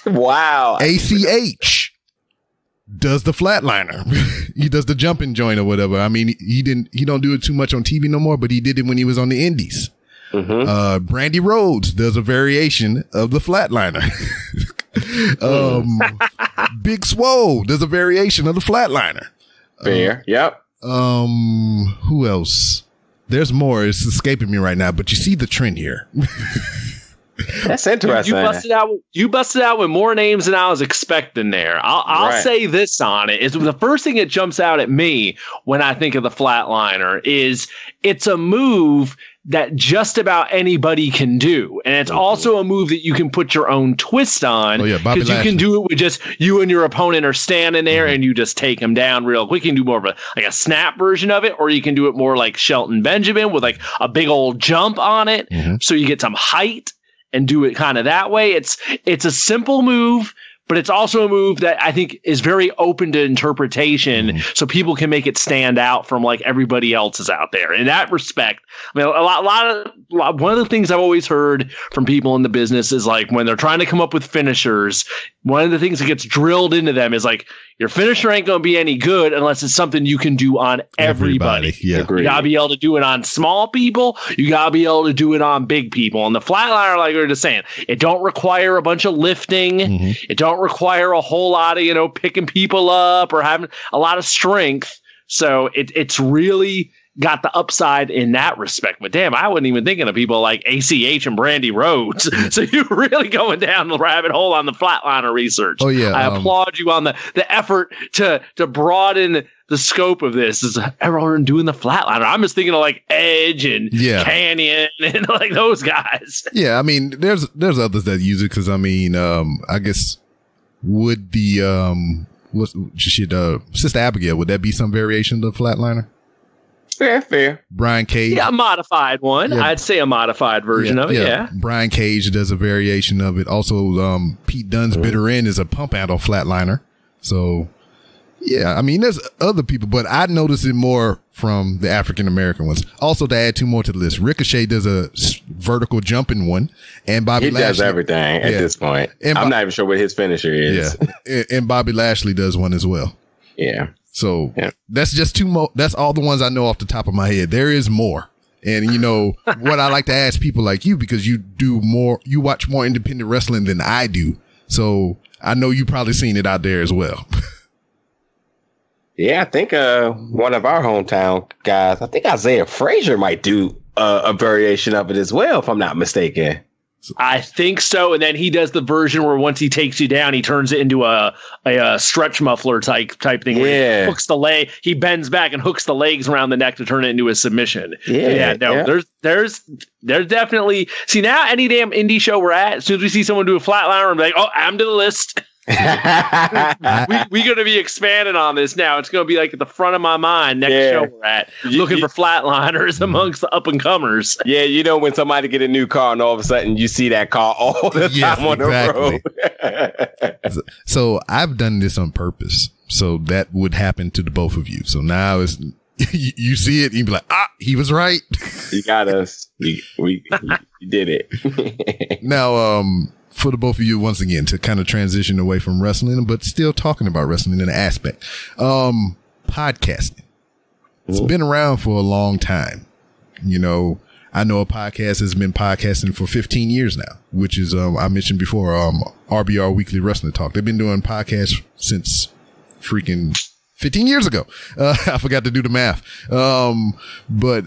Wow. ACH does the flatliner. He does the jumping joint or whatever. I mean, he don't do it too much on TV no more, but he did it when he was on the Indies. Brandy Rhodes does a variation of the flatliner. Big Swole does a variation of the flatliner. Fair. Yep. Who else? There's more. It's escaping me right now, but you see the trend here. That's interesting. You busted out with more names than I was expecting there. I'll say this on it is the first thing that jumps out at me when I think of the flatliner is it's a move that just about anybody can do. And it's also a move that you can put your own twist on. Because you can do it with just you and your opponent are standing there and you just take them down real quick. You can do more of a snap version of it, or you can do it more like Shelton Benjamin with like a big old jump on it. So you get some height and do it kind of that way. It's a simple move, but it's also a move that I think is very open to interpretation, so people can make it stand out from like everybody else's out there. In that respect, I mean, one of the things I've always heard from people in the business is like when they're trying to come up with finishers, one of the things that gets drilled into them is like your finisher ain't going to be any good unless it's something you can do on everybody. Yeah. You got to be able to do it on small people. You got to be able to do it on big people. And the flatliner, like we were just saying, it don't require a bunch of lifting. It don't require a whole lot of, picking people up or having a lot of strength. So it's really got the upside in that respect. But damn, I wasn't even thinking of people like ACH and Brandy Rhodes. So you're really going down the rabbit hole on the flatliner research. Oh yeah. I applaud you on the effort to broaden the scope of this. Is everyone doing the flatliner? I'm just thinking of like Edge and Canyon and like those guys. Yeah, I mean, there's others that use it because I mean, I guess would the Sister Abigail, would that be some variation of the flatliner? Fair. Brian Cage. Yeah, a modified one. Yeah. I'd say a modified version of it, yeah. Brian Cage does a variation of it. Also, Pete Dunne's Bitter End is a pump handle flatliner. So, yeah, I mean, there's other people, but I notice it more from the African-American ones. Also, to add two more to the list, Ricochet does a vertical jumping one, and Bobby Lashley does everything at this point. And I'm not even sure what his finisher is. Yeah, and Bobby Lashley does one as well. Yeah. So that's just two more. That's all the ones I know off the top of my head. There is more. And what I like to ask people like you, because you watch more independent wrestling than I do. So I know you probably seen it out there as well. Yeah, I think one of our hometown guys, I think Isaiah Frazier might do a variation of it as well, if I'm not mistaken. I think so. And then he does the version where once he takes you down, he turns it into a stretch muffler type thing. Where he hooks the leg, he bends back and hooks the legs around the neck to turn it into a submission. There's definitely, see, now any damn indie show we're at, as soon as we see someone do a flatliner, I'm like, oh, add to the list. We're going to be expanding on this now. It's going to be like at the front of my mind next show we're at, looking for flatliners amongst the up and comers. Yeah, when somebody get a new car and all of a sudden you see that car all the time on the road. So I've done this on purpose. So that would happen to the both of you. So now it's you see it and you be like, he was right. You got us. We did it. Now, for the both of you, once again, to kind of transition away from wrestling, but still talking about wrestling in an aspect. Podcasting. It's been around for a long time. I know a podcast has been podcasting for 15 years now, which is, I mentioned before, RBR Weekly Wrestling Talk. They've been doing podcasts since freaking 15 years ago. I forgot to do the math. But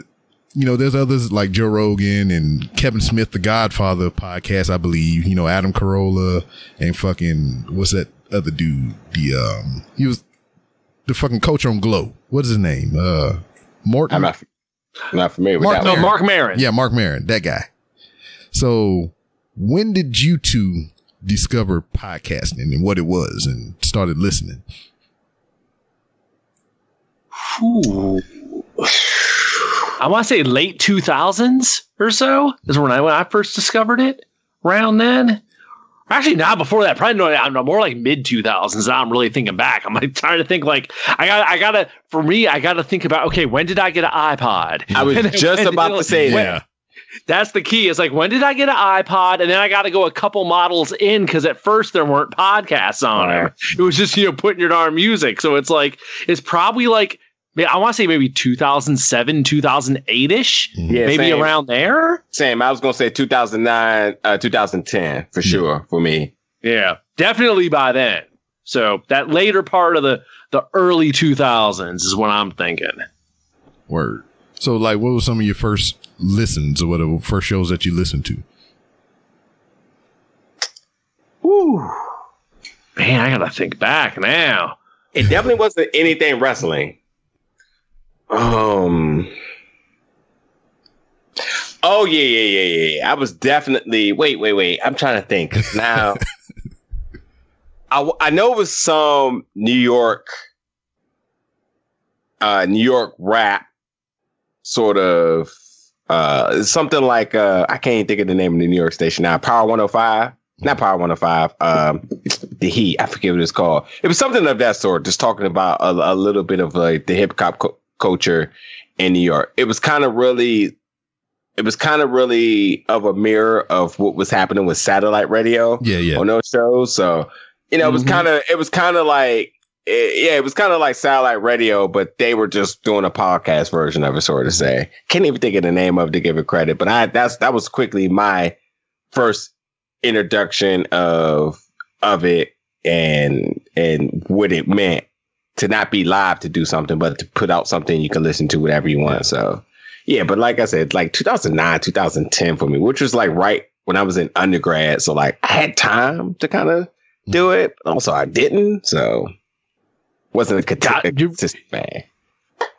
there's others like Joe Rogan and Kevin Smith, the Godfather podcast, I believe, Adam Carolla and fucking, what's that other dude? He was the fucking coach on Glow. What is his name? Morton? I'm not familiar with that one. No, Mark Maron. Yeah, Mark Maron, that guy. So when did you two discover podcasting and what it was and started listening? I want to say late 2000s or so is when I first discovered it. Around then. Actually, not before that. Probably I'm more like mid 2000s. Now I'm really thinking back. I'm like trying to think like I gotta think about, okay, when did I get an iPod? I was just about to say that. That's the key. It's like, when did I get an iPod? And then I got to go a couple models in because at first there weren't podcasts on it. It was just, putting your darn music. So it's like, it's probably like, I want to say maybe 2007, 2008-ish. Yeah, maybe same. Around there. Same. I was going to say 2009, 2010 for sure for me. Yeah, definitely by then. So that later part of the early 2000s is what I'm thinking. Word. So, like, what were some of your first listens or whatever, first shows that you listened to? Woo. Man, I got to think back now. It definitely wasn't anything wrestling. Oh, yeah. I was definitely, wait. I'm trying to think now. I know it was some New York rap sort of, something like, I can't even think of the name of the New York station now. Power 105. Not Power 105. The Heat. I forget what it's called. It was something of that sort. Just talking about a little bit of like the hip hop culture in New York. It was kind of really of a mirror of what was happening with satellite radio. Yeah. On those shows. So, it was kind of like satellite radio, but they were just doing a podcast version of it, sort of say. Can't even think of the name of it to give it credit, but that was quickly my first introduction of it and what it meant to not be live to do something, but to put out something you can listen to whatever you want. So yeah, but like I said, like 2009, 2010 for me, which was like right when I was in undergrad. So like I had time to kind of do it. Also, I didn't. So wasn't a consistent fan.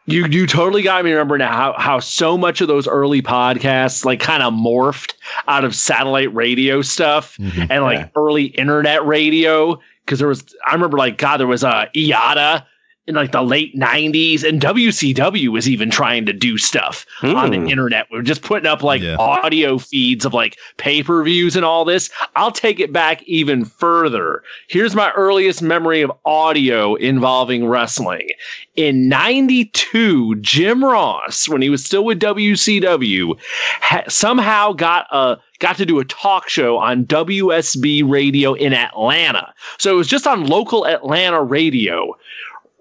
You totally got me remember now how so much of those early podcasts like kind of morphed out of satellite radio stuff and like early internet radio. Because I remember there was IATA in like the late 90s, and WCW was even trying to do stuff on the internet. We were just putting up like audio feeds of like pay-per-views and all this. I'll take it back even further. Here's my earliest memory of audio involving wrestling. In 92, Jim Ross, when he was still with WCW, somehow got to do a talk show on WSB radio in Atlanta. So it was just on local Atlanta radio.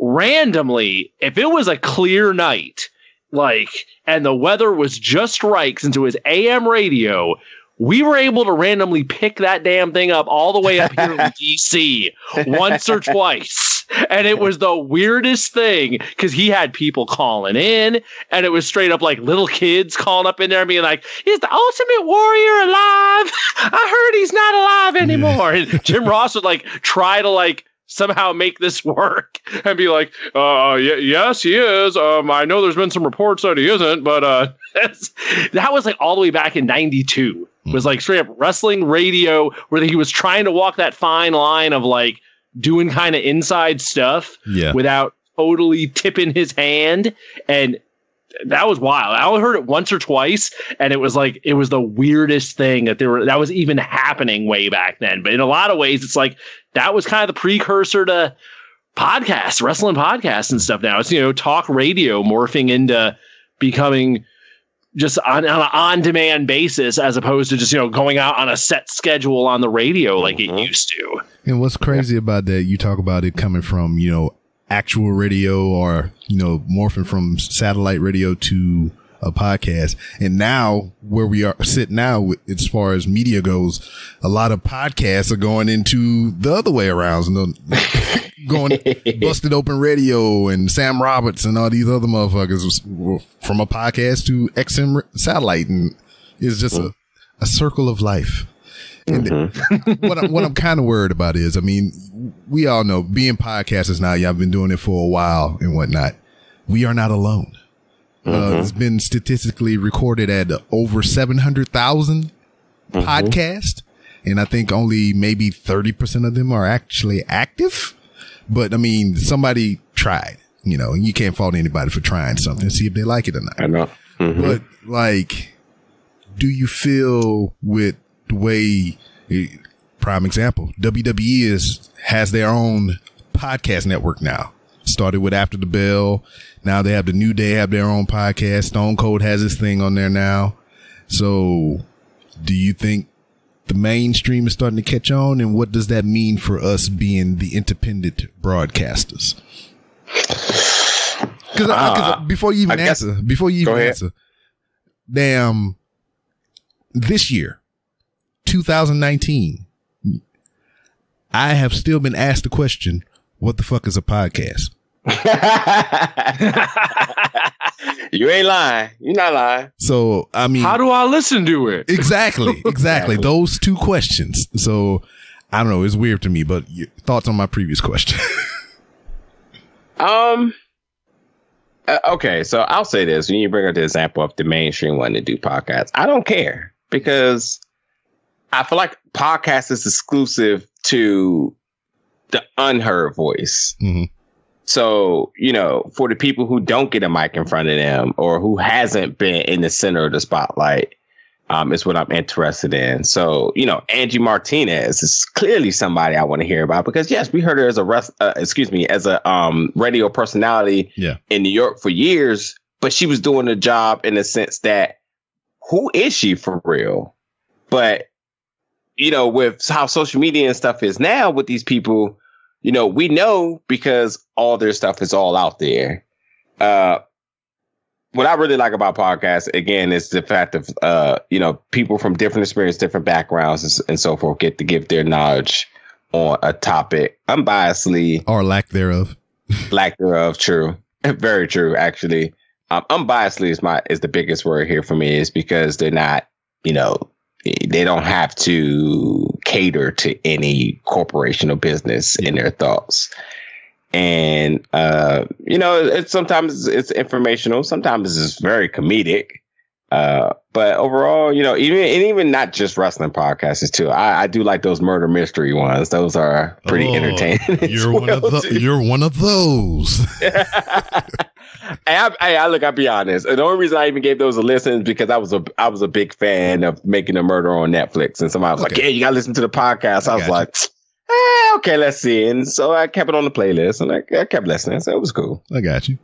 Randomly, if it was a clear night, and the weather was just right, since it was AM radio, we were able to randomly pick that damn thing up all the way up here in DC once or twice. And it was the weirdest thing because he had people calling in, and it was straight up like little kids calling up in there and being like, "Is the Ultimate Warrior alive? I heard he's not alive anymore." And Jim Ross would try to somehow make this work and be like, yes, he is. I know there's been some reports that he isn't, but that was all the way back in 92. It was straight up wrestling radio where he was trying to walk that fine line of doing kind of inside stuff without totally tipping his hand. And that was wild. I only heard it once or twice, and it was the weirdest thing that was even happening way back then. But in a lot of ways, it's that was kind of the precursor to podcasts, wrestling podcasts and stuff. Now it's talk radio morphing into becoming just on an on-demand basis, as opposed to just going out on a set schedule on the radio like it used to. And what's crazy about that? You talk about it coming from actual radio or morphing from satellite radio to a podcast, and now where we are sit now as far as media goes, a lot of podcasts are going into the other way around, going Busted Open Radio and Sam Roberts and all these other motherfuckers from a podcast to XM satellite, and it's just a circle of life. And what I'm kind of worried about is, we all know, being podcasters now, y'all been doing it for a while and whatnot. We are not alone. It's been statistically recorded at over 700,000 podcasts. And I think only maybe 30% of them are actually active. But somebody tried, and you can't fault anybody for trying something, see if they like it or not. I know. But like, do you feel with the way, prime example, WWE has their own podcast network now? Started with After the Bell. Now they have the New Day have their own podcast. Stone Cold has his thing on there now. So do you think the mainstream is starting to catch on? And what does that mean for us being the independent broadcasters? Because before you even answer, damn, this year, 2019, I have still been asked the question, what the fuck is a podcast? You ain't lying. You're not lying. So, I mean, how do I listen to it? Exactly. Those two questions. So, I don't know. It's weird to me, but your thoughts on my previous question? Okay, so I'll say this. When you bring up the example of the mainstream wanting to do podcasts, I don't care, because I feel like podcast is exclusive to the unheard voice. Mm-hmm. So, you know, for the people who don't get a mic in front of them or who hasn't been in the center of the spotlight, is what I'm interested in. So, you know, Angie Martinez is clearly somebody I want to hear about, because yes, we heard her as a radio personality in New York for years, but she was doing the job in the sense that, who is she for real? But, you know, with how social media and stuff is now with these people, you know, we know because all their stuff is all out there. What I really like about podcasts, again, is the fact of, you know, people from different experiences, different backgrounds and so forth get to give their knowledge on a topic unbiasedly. Or lack thereof. Lack thereof. True. Very true, actually. Unbiasedly is the biggest word here for me, is because they're not, you know, they don't have to cater to any corporation or business in their thoughts. And, you know, sometimes it's informational. Sometimes it's very comedic. But overall, you know, even not just wrestling podcasts too. I do like those murder mystery ones. Those are pretty entertaining. You're one of those. I'll be honest. The only reason I even gave those a listen is because I was a big fan of Making a Murder on Netflix, and somebody was like, "Yeah, you gotta listen to the podcast." I was like, okay, let's see. And so I kept it on the playlist, and I kept listening. So it was cool. I got you.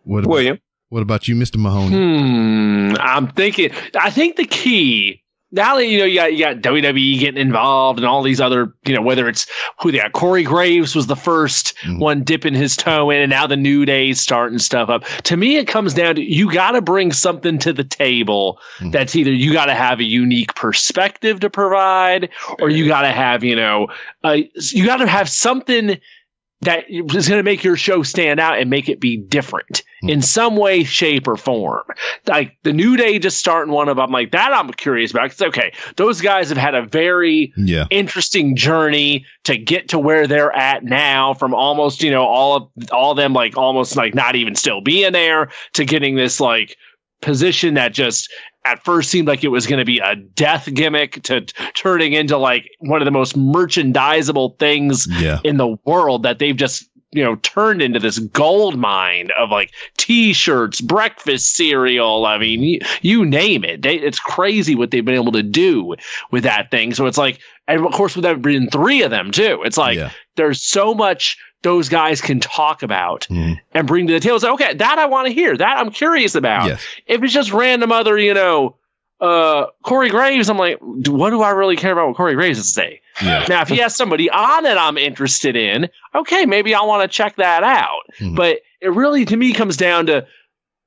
William, what about you, Mr. Mahoney? I think the key, now that, you know, you got WWE getting involved and all these other, you know, whether it's who they got, Corey Graves was the first one dipping his toe in, and now the New Day's starting stuff up. To me, it comes down to, you got to bring something to the table that's either you got to have a unique perspective to provide, or you got to have, you know, you got to have something that is going to make your show stand out and make it be different in some way, shape, or form. Like the New Day just starting one of them, like that I'm curious about. Because, okay, those guys have had a very interesting journey to get to where they're at now, from almost, you know, all of them, like almost like not even still being there, to getting this like position that just at first seemed like it was going to be a death gimmick, to turning into like one of the most merchandisable things in the world, that they've just, you know, turned into this gold mine of like T-shirts, breakfast cereal. I mean, you name it. It's crazy what they've been able to do with that thing. So it's like, and of course with there being three of them too, it's like there's so much those guys can talk about and bring to the table. It's like, okay, that I want to hear, that I'm curious about. Yes. If it's just random other, you know, Corey Graves, I'm like, what do I really care about what Corey Graves has to say? Yeah. Now, if he has somebody on that I'm interested in, okay, maybe I want to check that out. But it really, to me, comes down to,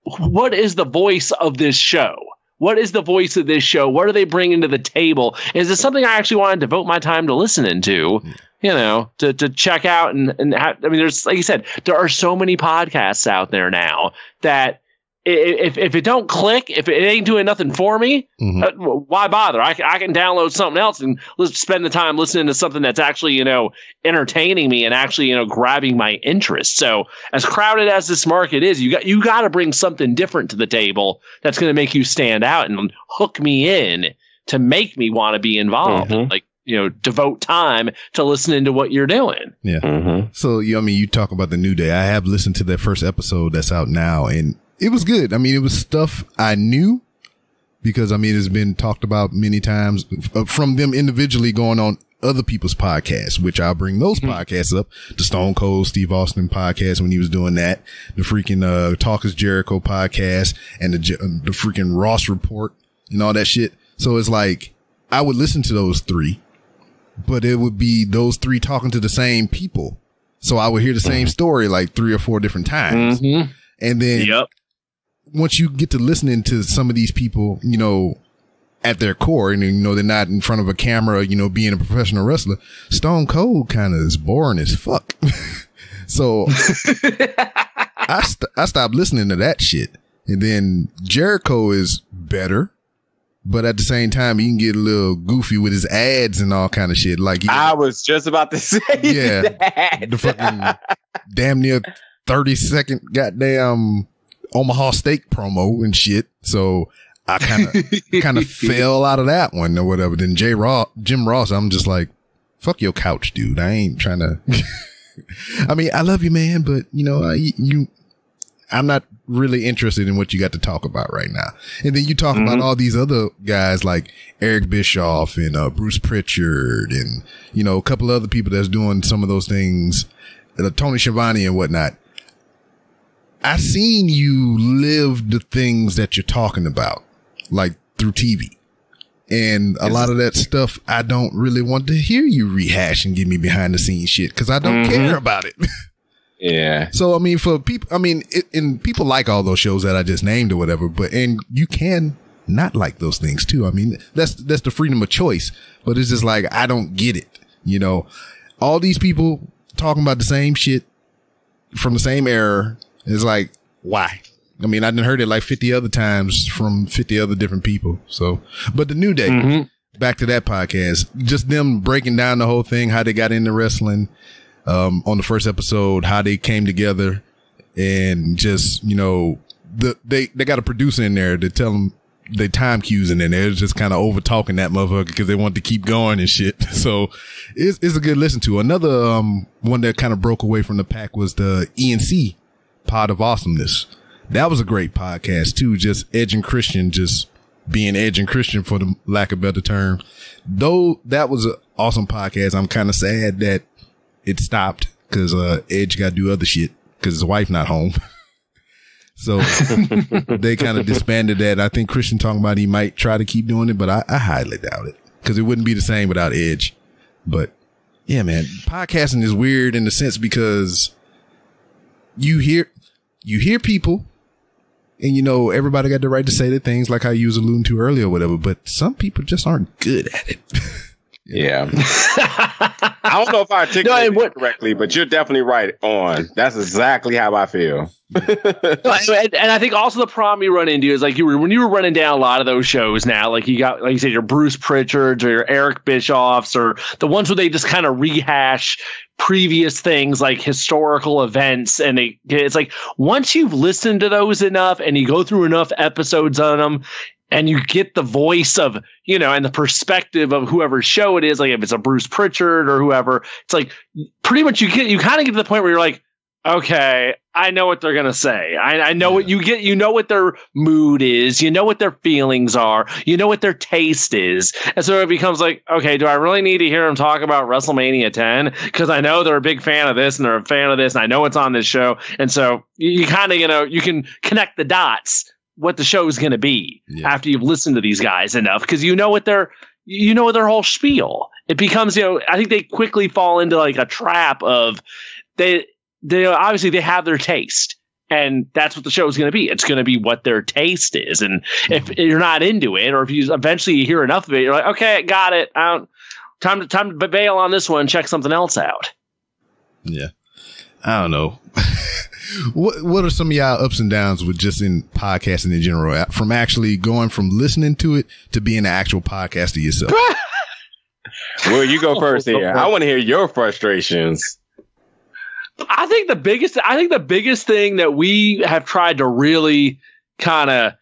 what is the voice of this show? What is the voice of this show? What are they bringing to the table? Is it something I actually want to devote my time to listening to? You know, to check out and have, I mean, there's, like you said, there are so many podcasts out there now that if it don't click, if it ain't doing nothing for me, why bother? I can download something else and let's spend the time listening to something that's actually, you know, entertaining me and actually, you know, grabbing my interest. So as crowded as this market is, you got to bring something different to the table that's going to make you stand out and hook me in to make me want to be involved. Like, you know, devote time to listening to what you're doing. Yeah. So, I mean, you talk about the New Day. I have listened to their first episode that's out now, and it was good. I mean, it was stuff I knew because, I mean, it's been talked about many times from them individually going on other people's podcasts, which I'll bring those podcasts up. The Stone Cold Steve Austin podcast when he was doing that, the freaking Talk is Jericho podcast, and the freaking Ross Report and all that shit. So it's like I would listen to those three, but it would be those three talking to the same people. So I would hear the same story like 3 or 4 different times. And then once you get to listening to some of these people, you know, at their core, and you know, they're not in front of a camera, you know, being a professional wrestler, Stone Cold kind of is boring as fuck. So I stopped listening to that shit. And then Jericho is better, but at the same time, he can get a little goofy with his ads and all kind of shit. Like I was just about to say, that. The fucking damn near 30-second goddamn Omaha steak promo and shit. So I kind of fell out of that one or whatever. Then Jim Ross, I'm just like, fuck your couch, dude. I ain't trying to. I mean, I love you, man, but you know, I'm not really interested in what you got to talk about right now. And then you talk about all these other guys like Eric Bischoff and Bruce Pritchard and, you know, a couple of other people that's doing some of those things, Tony Schiavone and whatnot. I seen you live the things that you're talking about, like through TV. And a lot of that stuff, I don't really want to hear you rehash and give me behind the scenes shit because I don't care about it. Yeah. So, I mean, for people, I mean, and people like all those shows that I just named or whatever, and you can not like those things too. I mean, that's the freedom of choice, but it's just like, I don't get it. You know, all these people talking about the same shit from the same era. It's like, why? I mean, I done heard it like 50 other times from 50 other different people. So, but the New Day, back to that podcast, just them breaking down the whole thing, how they got into wrestling, on the first episode, how they came together, and just, you know, they got a producer in there to tell them they time cues in there. They're just kind of over talking that motherfucker because they want to keep going and shit. So it's a good listen to. Another, one that kind of broke away from the pack was the ENC Pod of Awesomeness. That was a great podcast too. Just Edge and Christian, just being Edge and Christian for the lack of a better term. Though that was an awesome podcast. I'm kind of sad that it stopped because Edge got to do other shit because his wife not home. So they kind of disbanded that. I think Christian talking about he might try to keep doing it, but I highly doubt it because it wouldn't be the same without Edge. But yeah, man, podcasting is weird in the sense because you hear people and, you know, everybody got the right to say their things like how you was alluding to earlier or whatever, but some people just aren't good at it. Yeah. I don't know if I articulated it correctly, but you're definitely right on. That's exactly how I feel. And I think also the problem you run into is like when you were running down a lot of those shows now, like you got, like you said, your Bruce Pritchards or your Eric Bischoffs or the ones where they just kind of rehash previous things like historical events. And it's like once you've listened to those enough and you go through enough episodes on them, and you get the voice of, you know, and the perspective of whoever show it is, like if it's a Bruce Pritchard or whoever, it's like pretty much you kind of get to the point where you're like, okay, I know what they're going to say. I know what you get. You know what their mood is. You know what their feelings are. You know what their taste is. And so it becomes like, okay, do I really need to hear them talk about WrestleMania 10? Because I know they're a big fan of this and they're a fan of this and I know it's on this show. And so you kind of, you know, you can connect the dots what the show is going to be after you've listened to these guys enough, because you know what their whole spiel. It becomes, you know, I think they quickly fall into like a trap of they obviously they have their taste, and that's what the show is going to be. It's going to be what their taste is, and if you're not into it, or if you eventually hear enough of it, you're like, okay, got it. Time to bail on this one. Check something else out. Yeah, I don't know. What are some of y'all ups and downs with just in podcasting in general, from actually going from listening to it to being an actual podcaster yourself? Well, you go first here. I want to hear your frustrations. I think the biggest thing that we have tried to really kind of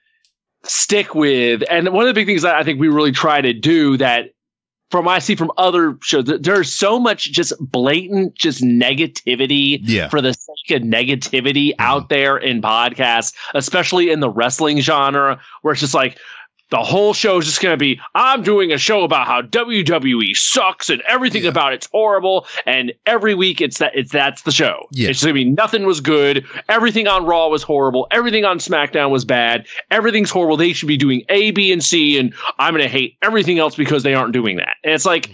stick with, and one of the big things that I think we really try to do that from what I see from other shows, there's so much just blatant, just negativity for the sake of negativity out there in podcasts, especially in the wrestling genre, where it's just like, the whole show is just going to be, I'm doing a show about how WWE sucks and everything about it's horrible. And every week that's the show. Yeah. It's going to be nothing was good. Everything on Raw was horrible. Everything on SmackDown was bad. Everything's horrible. They should be doing A, B, and C. And I'm going to hate everything else because they aren't doing that. And it's like,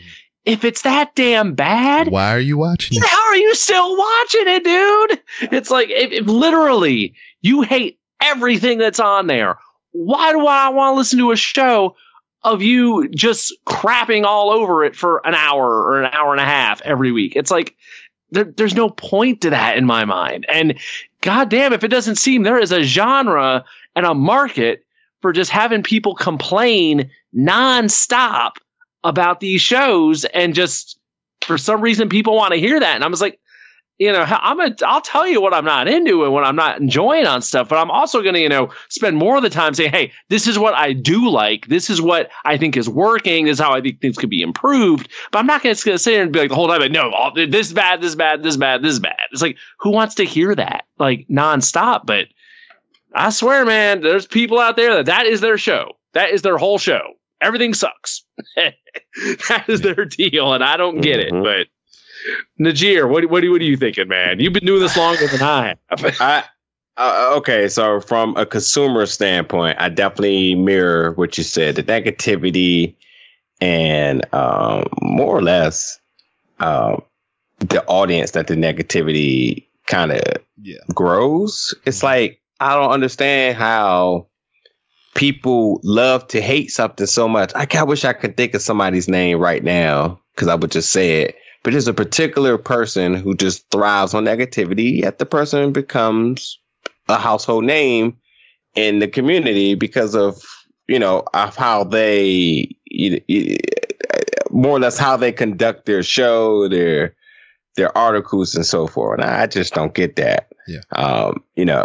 if it's that damn bad, why are you watching it? How are you still watching it, dude? It's like, if literally you hate everything that's on there, why do I want to listen to a show of you just crapping all over it for an hour or an hour and a half every week? It's like, there's no point to that in my mind. And goddamn, if it doesn't seem there is a genre and a market for just having people complain nonstop about these shows, and just for some reason people want to hear that. And I was like, I'll tell you what I'm not into and what I'm not enjoying on stuff, but I'm also going to, spend more of the time saying, hey, this is what I do like. This is what I think is working. This is how I think things could be improved. But I'm not going to sit there and be like the whole time, like, no, this is bad, this is bad, this is bad, this is bad. It's like, who wants to hear that like nonstop? But I swear, man, there's people out there that is their show. That is their whole show. Everything sucks. That is their deal. And I don't get it, but Najir, what are you thinking, man? You've been doing this longer than I have. Okay, so from a consumer standpoint, I definitely mirror what you said. The negativity and more or less the audience that the negativity kind of grows. It's like, I don't understand how people love to hate something so much. I wish I could think of somebody's name right now because I would just say it. But there's a particular person who just thrives on negativity, yet the person becomes a household name in the community because of, of how they, more or less how they conduct their show, their articles and so forth. And I just don't get that. Yeah.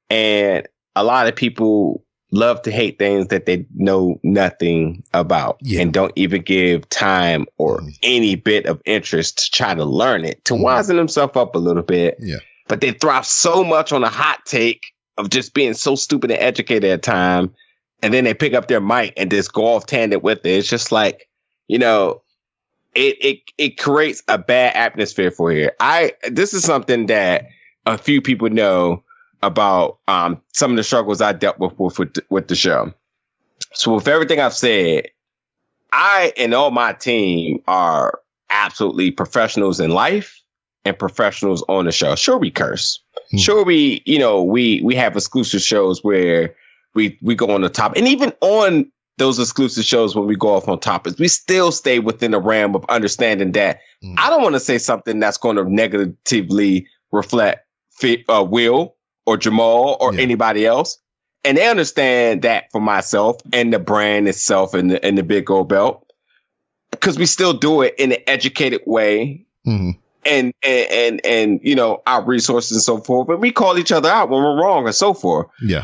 And a lot of people love to hate things that they know nothing about and don't even give time or any bit of interest to try to learn it, to wisen themselves up a little bit. Yeah. But they thrive so much on a hot take of just being so stupid and educated at time. And then they pick up their mic and just go off tangent with it. It's just like, it creates a bad atmosphere for here. This is something that a few people know about some of the struggles I dealt with the show. So with everything I've said, I and all my team are absolutely professionals in life and professionals on the show. Sure, we curse. Sure, we have exclusive shows where we go on the top. And even on those exclusive shows when we go off on topics, we still stay within the realm of understanding that I don't want to say something that's going to negatively reflect Will or Jamal or anybody else. And they understand that for myself and the brand itself and the big gold belt, because we still do it in an educated way and our resources and so forth. But we call each other out when we're wrong and so forth. Yeah.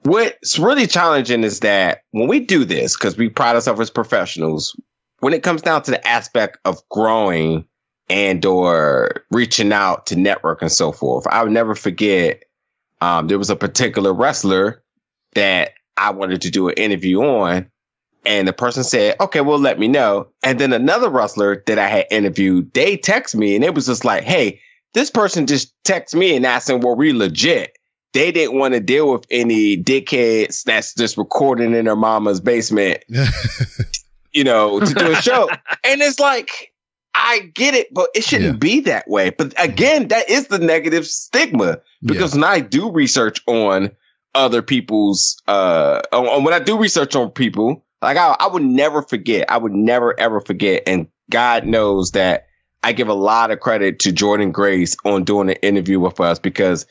What's really challenging is that when we do this, because we pride ourselves as professionals, when it comes down to the aspect of growing and or reaching out to network and so forth, I would never forget. There was a particular wrestler that I wanted to do an interview on, and the person said, okay, well, let me know. And then another wrestler that I had interviewed, they text me and it was just like, hey, this person just texted me and asking, were we legit? They didn't want to deal with any dickheads that's just recording in their mama's basement, to do a show. And it's like, I get it, but it shouldn't be that way. But again, that is the negative stigma, because when I do research on other people's, when I do research on people, like I would never forget. I would never, ever forget. And God knows that I give a lot of credit to Jordan Grace on doing an interview with us, because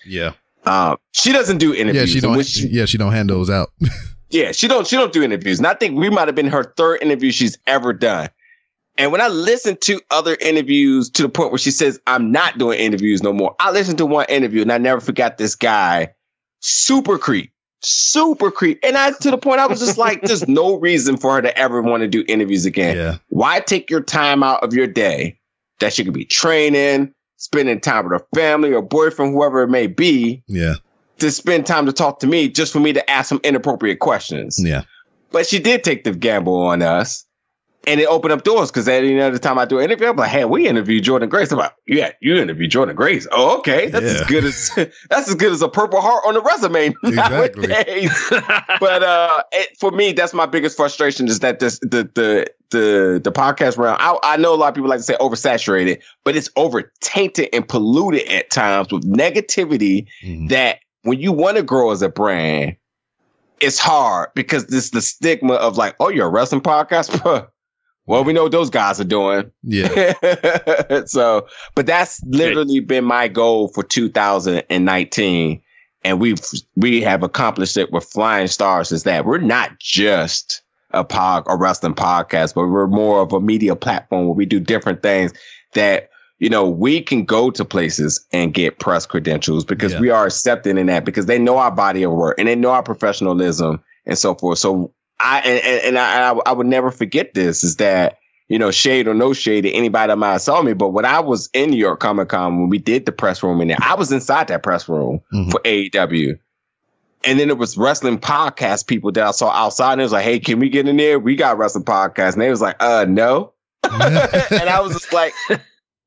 she doesn't do interviews. She don't hand those out. She don't do interviews. And I think we might have been her third interview she's ever done. And when I listen to other interviews to the point where she says, I'm not doing interviews no more, I listened to one interview and I never forgot this guy. Super creep, super creepy. And to the point I was just like, there's no reason for her to ever want to do interviews again. Yeah. Why take your time out of your day that she could be training, spending time with her family or boyfriend, whoever it may be, to spend time to talk to me just for me to ask some inappropriate questions. Yeah. But she did take the gamble on us. And it opened up doors because at any other time I do an interview, I'm like, hey, we interviewed Jordan Grace. I'm like, yeah, you interviewed Jordan Grace. Oh, okay. That's as good as a Purple Heart on the resume nowadays. But for me, that's my biggest frustration is that the podcast realm, I know a lot of people like to say oversaturated, but it's over tainted and polluted at times with negativity that when you want to grow as a brand, it's hard because this the stigma of like, oh, you're a wrestling podcast? Well, we know what those guys are doing. Yeah. So, but that's literally been my goal for 2019. And we have accomplished it with flying stars, is that we're not just a wrestling podcast, but we're more of a media platform where we do different things that, you know, we can go to places and get press credentials because we are accepted in that because they know our body of work and they know our professionalism and so forth. So I would never forget this is that, you know, shade or no shade to anybody that might have saw me. But when I was in New York Comic Con, when we did the press room in there, I was inside that press room for AEW. And then it was wrestling podcast people that I saw outside. And it was like, hey, can we get in there? We got wrestling podcasts. And they was like, no. And I was just like,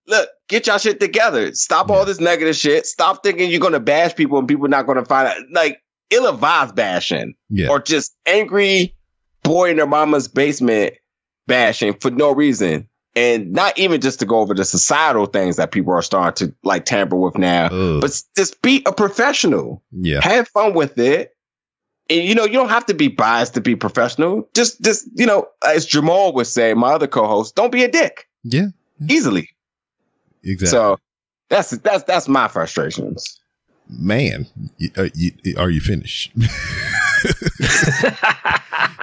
look, get y'all shit together. Stop all this negative shit. Stop thinking you're going to bash people and people not going to find out. Like, ill-advised bashing or just angry boy in their mama's basement bashing for no reason. And not even just to go over the societal things that people are starting to like tamper with now, but just be a professional. Yeah. Have fun with it. And, you know, you don't have to be biased to be professional. Just, you know, as Jamal would say, my other co-host, don't be a dick. Yeah. Easily. Exactly. So that's my frustrations. Man, are you finished?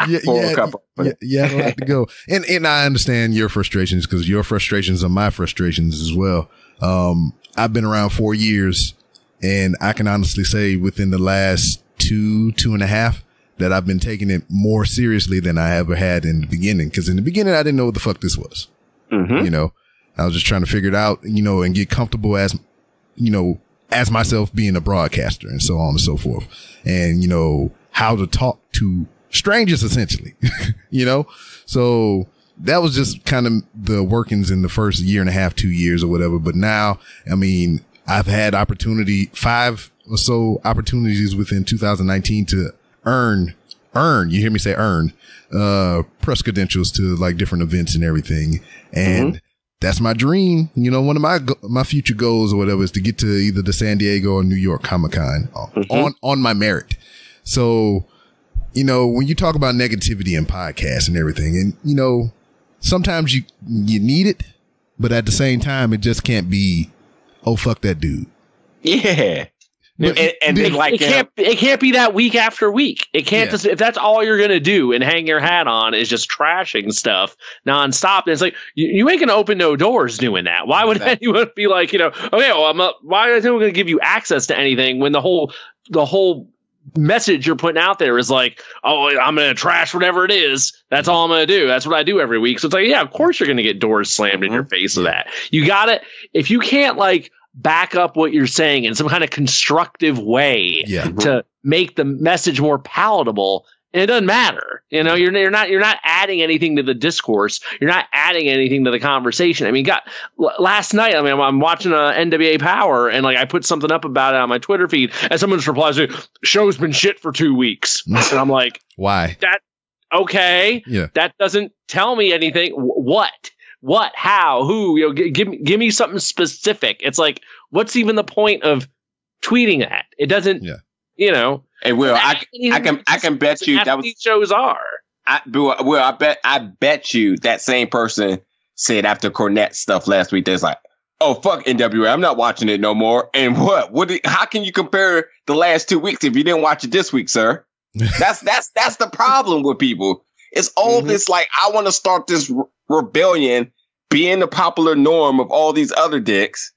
Yeah, a lot to go. And I understand your frustrations because your frustrations are my frustrations as well. I've been around 4 years and I can honestly say within the last two and a half that I've been taking it more seriously than I ever had in the beginning. Cause in the beginning, I didn't know what the fuck this was. You know, I was just trying to figure it out, you know, and get comfortable as, you know, as myself being a broadcaster and so on and so forth. And, you know, how to talk to strangers essentially, you know? So that was just kind of the workings in the first year and a half, 2 years or whatever. But now, I mean, I've had 5 or so opportunities within 2019 to earn, you hear me say earn, press credentials to like different events and everything. And that's my dream. You know, one of my future goals or whatever is to get to either the San Diego or New York Comic Con on my merit. So, you know, when you talk about negativity in podcasts and everything, and, you know, sometimes you need it, but at the same time, it just can't be, oh, fuck that dude. Yeah. And then like it can't be that week after week. It can't just, if that's all you're gonna do and hang your hat on is just trashing stuff nonstop. And it's like you ain't gonna open no doors doing that. Why would anyone be like, you know, okay, well, why is anyone gonna give you access to anything when the whole message you're putting out there is like, oh, I'm gonna trash whatever it is. That's all I'm gonna do. That's what I do every week. So it's like, yeah, of course you're gonna get doors slammed in your face of that. You gotta, if you can't like back up what you're saying in some kind of constructive way to make the message more palatable, and it doesn't matter. You know, you're not adding anything to the discourse. You're not adding anything to the conversation. I mean, last night, I mean, I'm watching NWA Power, and like I put something up about it on my Twitter feed, and someone just replies to, "Show's been shit for 2 weeks," and I'm like, "Why? That okay? Yeah, that doesn't tell me anything. What, how, who, you know, give me something specific." It's like, what's even the point of tweeting that? It doesn't, you know. Hey, Will, I can bet you that was these shows are. I bet you that same person said after Cornette stuff last week, there's like, oh, fuck NWA, I'm not watching it no more. And how can you compare the last 2 weeks if you didn't watch it this week, sir? That's the problem with people. It's all this like, I want to start this rebellion, being the popular norm of all these other dicks.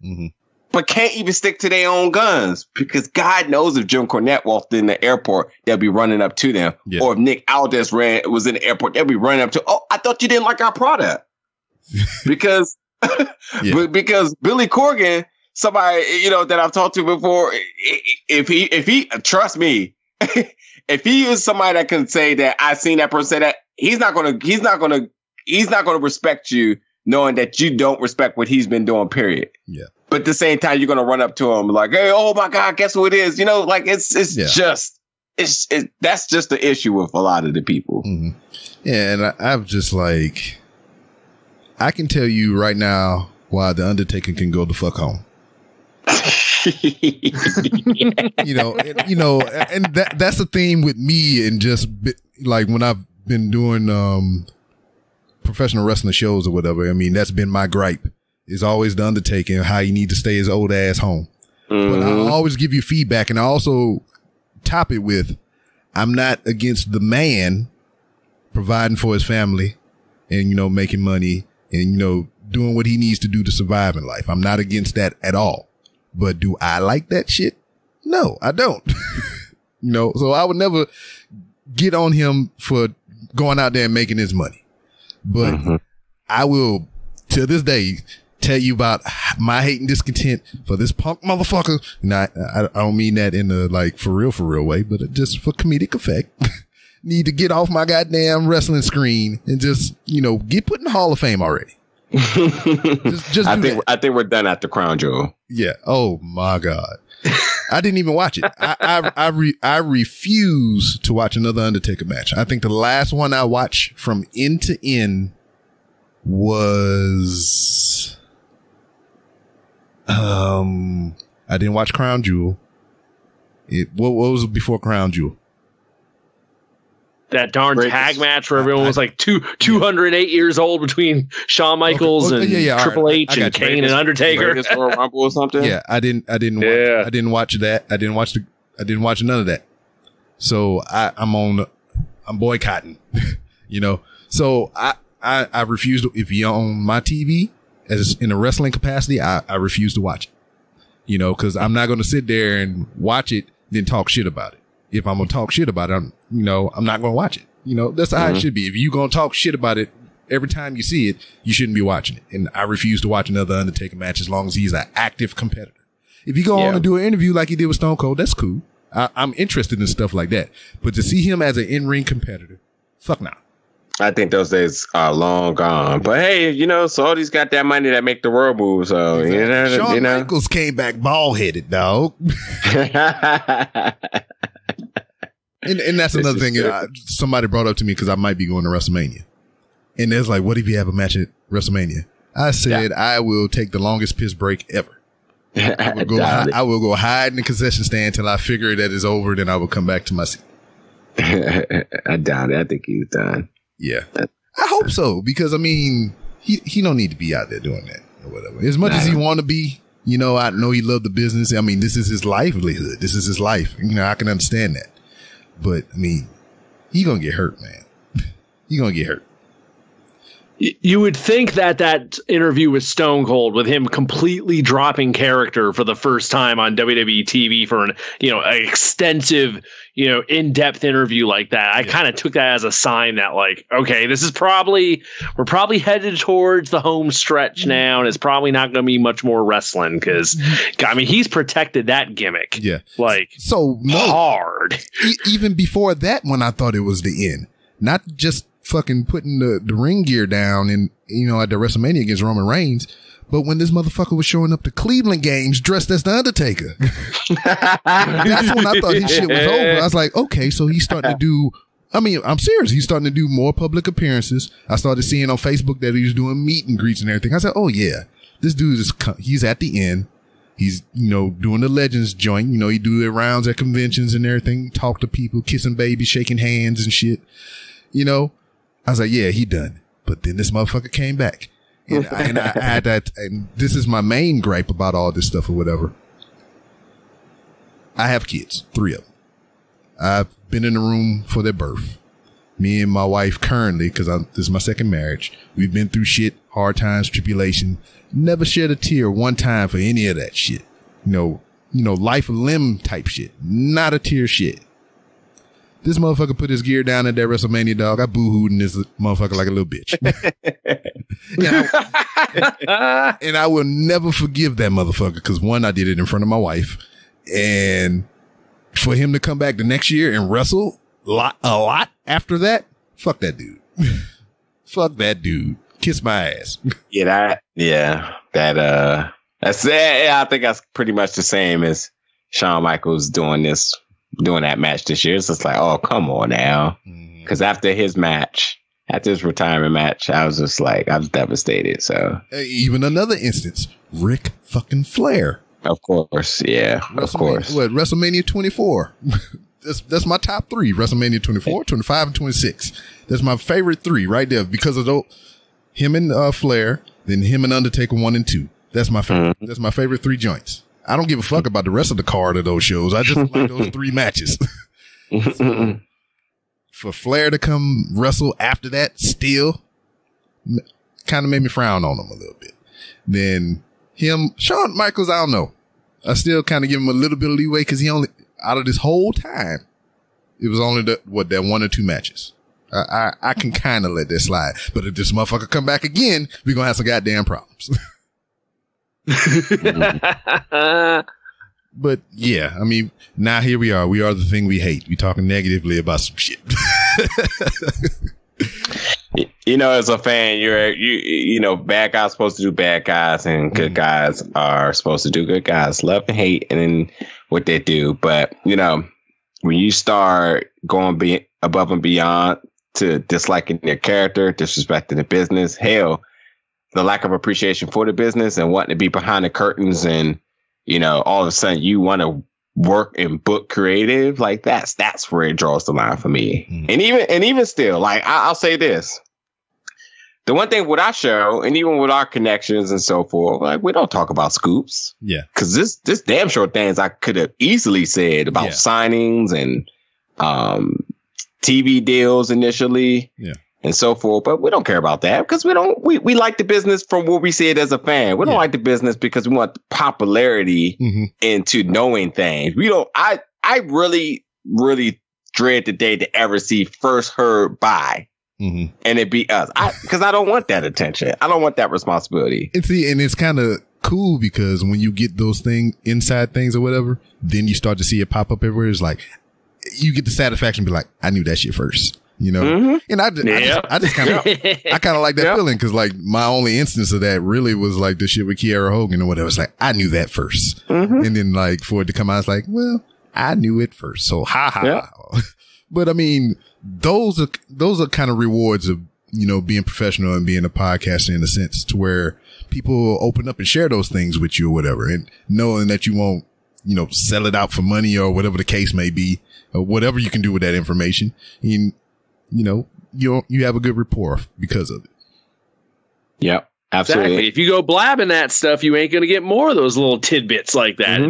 but can't even stick to their own guns because God knows if Jim Cornette walked in the airport, they'll be running up to them. Yeah. Or if Nick Aldis was in the airport, they'll be running up to, oh, I thought you didn't like our product. Because because Billy Corgan, somebody, you know, that I've talked to before, if he trust me, if he is somebody that can say that I've seen that person say that, he's not gonna respect you knowing that you don't respect what he's been doing, period. Yeah. But at the same time, you're gonna run up to him like, hey, oh my God, guess who it is? You know, like that's just the issue with a lot of the people. Mm-hmm. Yeah, and I'm just like, I can tell you right now why the Undertaker can go the fuck home. and that's the theme with me, and just like when I've been doing professional wrestling shows or whatever. I mean, that's been my gripe. Is always the Undertaker and how you need to stay his old ass home. Mm-hmm. But I'll always give you feedback, and I also top it with, I'm not against the man providing for his family and, you know, making money and, you know, doing what he needs to do to survive in life. I'm not against that at all. But do I like that shit? No, I don't. You know, so I would never get on him for going out there and making his money. But I will, to this day, tell you about my hate and discontent for this punk motherfucker. Now, I don't mean that in a like for real way, but just for comedic effect. Need to get off my goddamn wrestling screen and just, you know, get put in the Hall of Fame already. I think we're done at the Crown Jewel. Yeah. Oh my God. I didn't even watch it. I refuse to watch another Undertaker match. I think the last one I watched from end to end was I didn't watch Crown Jewel. What was before Crown Jewel? That darn tag match where everyone was like 208 years old between Shawn Michaels and Triple H and Kane and Undertaker. Royal Rumble or something. Yeah, I didn't watch that. I didn't watch none of that. So I'm boycotting, you know. So I refuse to, if you're on my TV as in a wrestling capacity, I refuse to watch it, you know, cause I'm not going to sit there and watch it, then talk shit about it. If I'm going to talk shit about it, I'm not going to watch it. You know, that's how it should be. If you're going to talk shit about it every time you see it, you shouldn't be watching it. And I refuse to watch another Undertaker match as long as he's an active competitor. If you go on and do an interview like he did with Stone Cold, that's cool. I'm interested in stuff like that. But to see him as an in-ring competitor, fuck no. I think those days are long gone. But hey, you know, Saudi's got that money that make the world move. So, exactly. Shawn Michaels came back bald-headed, dog. And that's another thing somebody brought up to me because I might be going to WrestleMania. And there's like, what if you have a match at WrestleMania? I said, I will take the longest piss break ever. I will go hide in the concession stand till I figure that it's over. Then I will come back to my seat. I doubt it. I think he's done. Yeah. I hope so, because I mean, he don't need to be out there doing that or whatever. As much as he want to be, you know, I know he loved the business. I mean, this is his livelihood. This is his life. You know, I can understand that. But I mean, he gonna get hurt, man. He gonna get hurt. You would think that interview with Stone Cold, with him completely dropping character for the first time on WWE TV for an extensive, in-depth interview like that, I kind of took that as a sign that, like, okay, we're probably headed towards the home stretch now, and it's probably not going to be much more wrestling because, I mean, he's protected that gimmick, hard. Even before that, when I thought it was the end, not just fucking putting the ring gear down and, at the WrestleMania against Roman Reigns. But when this motherfucker was showing up to Cleveland games dressed as the Undertaker, that's when I thought his shit was over. I was like, okay, so he's starting to do, I'm serious. He's starting to do more public appearances. I started seeing on Facebook that he was doing meet and greets and everything. I said, oh yeah, this dude he's at the end. He's, doing the Legends joint. He do the rounds at conventions and everything, talk to people, kissing babies, shaking hands and shit, I was like, yeah, he done. But then this motherfucker came back. And I had that, and this is my main gripe about all this stuff or whatever. I have kids, 3 of them. I've been in the room for their birth. Me and my wife currently, because this is my second marriage, we've been through shit, hard times, tribulation. Never shed a tear one time for any of that shit. You know, life limb type shit. Not a tear shit. This motherfucker put his gear down at that WrestleMania, dog. I boo-hooed in this motherfucker like a little bitch. and I will never forgive that motherfucker because, one, I did it in front of my wife. And for him to come back the next year and wrestle a lot after that, fuck that dude. Fuck that dude. Kiss my ass. That's it. I think that's pretty much the same as Shawn Michaels doing that match this year. It's just like, oh, come on now. Because after his retirement match, I was just like, I was devastated. So even another instance, Ric fucking Flair. Of course, yeah, of course. What, WrestleMania 24? That's my top three. WrestleMania 24, 25, and 26. That's my favorite three right there because of him and Flair, then him and Undertaker 1 and 2. That's my favorite. Mm-hmm. That's my favorite three joints. I don't give a fuck about the rest of the card of those shows. I just like those three matches. So, for Flair to come wrestle after that still kind of made me frown on him a little bit. Then Shawn Michaels, I don't know. I still kind of give him a little bit of leeway because he only, out of this whole time, it was only that 1 or 2 matches. I can kind of let that slide. But if this motherfucker come back again, we're going to have some goddamn problems. But yeah, I mean, now here we are. We are the thing we hate. We talking negatively about some shit. You know, as a fan, you know, bad guys are supposed to do bad guys, and good guys are supposed to do good guys. Love and hate, and then what they do. But you know, when you start going above and beyond to disliking their character, disrespecting the business, hell, the lack of appreciation for the business, and wanting to be behind the curtains, and you know, all of a sudden you want to work and book creative, like that's where it draws the line for me. And even still, like I'll say this. The one thing with our show, and even with our connections and so forth, like we don't talk about scoops. Yeah. Cause this damn sure things I could have easily said about signings and TV deals initially. Yeah. And so forth, but we don't care about that because we like the business from what we see it as a fan. We don't like the business because we want popularity into knowing things. We don't, I really, really dread the day to ever see first heard by and it be us. Because I don't want that attention. I don't want that responsibility. And it's kind of cool because when you get those inside things or whatever, then you start to see it pop up everywhere. It's like, you get the satisfaction, be like, I knew that shit first. You know, and I just kind of like that feeling because like my only instance of that really was like the shit with Kiera Hogan or whatever. It's like I knew that first, and then like for it to come out, it's like, well, I knew it first, so ha. But I mean, those are kind of rewards of being professional and being a podcaster in a sense to where people will open up and share those things with you or whatever, and knowing that you won't sell it out for money or whatever the case may be, or whatever you can do with that information. You have a good rapport because of it. Yep, absolutely. Exactly. If you go blabbing that stuff, you ain't going to get more of those little tidbits like that.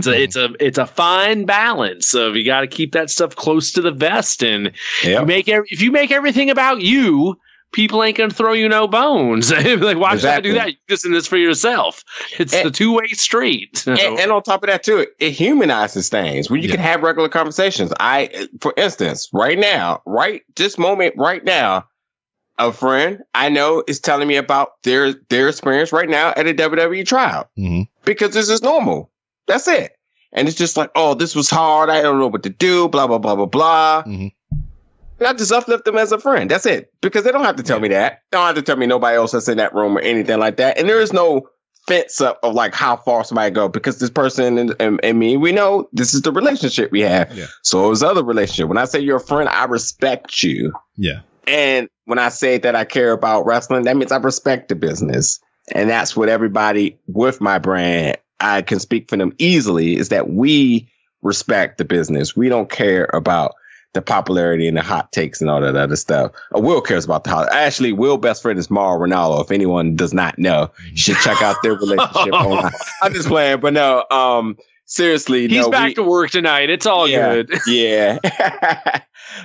It's a fine balance of you got to keep that stuff close to the vest, and if you make everything about you, people ain't going to throw you no bones. Like, why should I do that? You're just in this for yourself. It's the two-way street. So. And on top of that, too, it humanizes things where you can have regular conversations. For instance, this moment right now, a friend I know is telling me about their experience right now at a WWE trial because this is normal. That's it. And it's just like, oh, this was hard. I don't know what to do, blah, blah, blah, blah, blah. I just uplift them as a friend. That's it. Because they don't have to tell me that. They don't have to tell me nobody else that's in that room or anything like that. And there is no fence up of like how far somebody go because this person and me, we know this is the relationship we have. Yeah. So is other relationship. When I say you're a friend, I respect you. Yeah. And when I say that I care about wrestling, that means I respect the business. And that's what everybody with my brand, I can speak for them easily, is that we respect the business. We don't care about the popularity and the hot takes and all that other stuff. Will cares about the hot. Actually, Will's best friend is Mauro Ranallo. If anyone does not know, you should check out their relationship online. I'm just playing, but no. seriously, he's back to work tonight. It's all good. Yeah.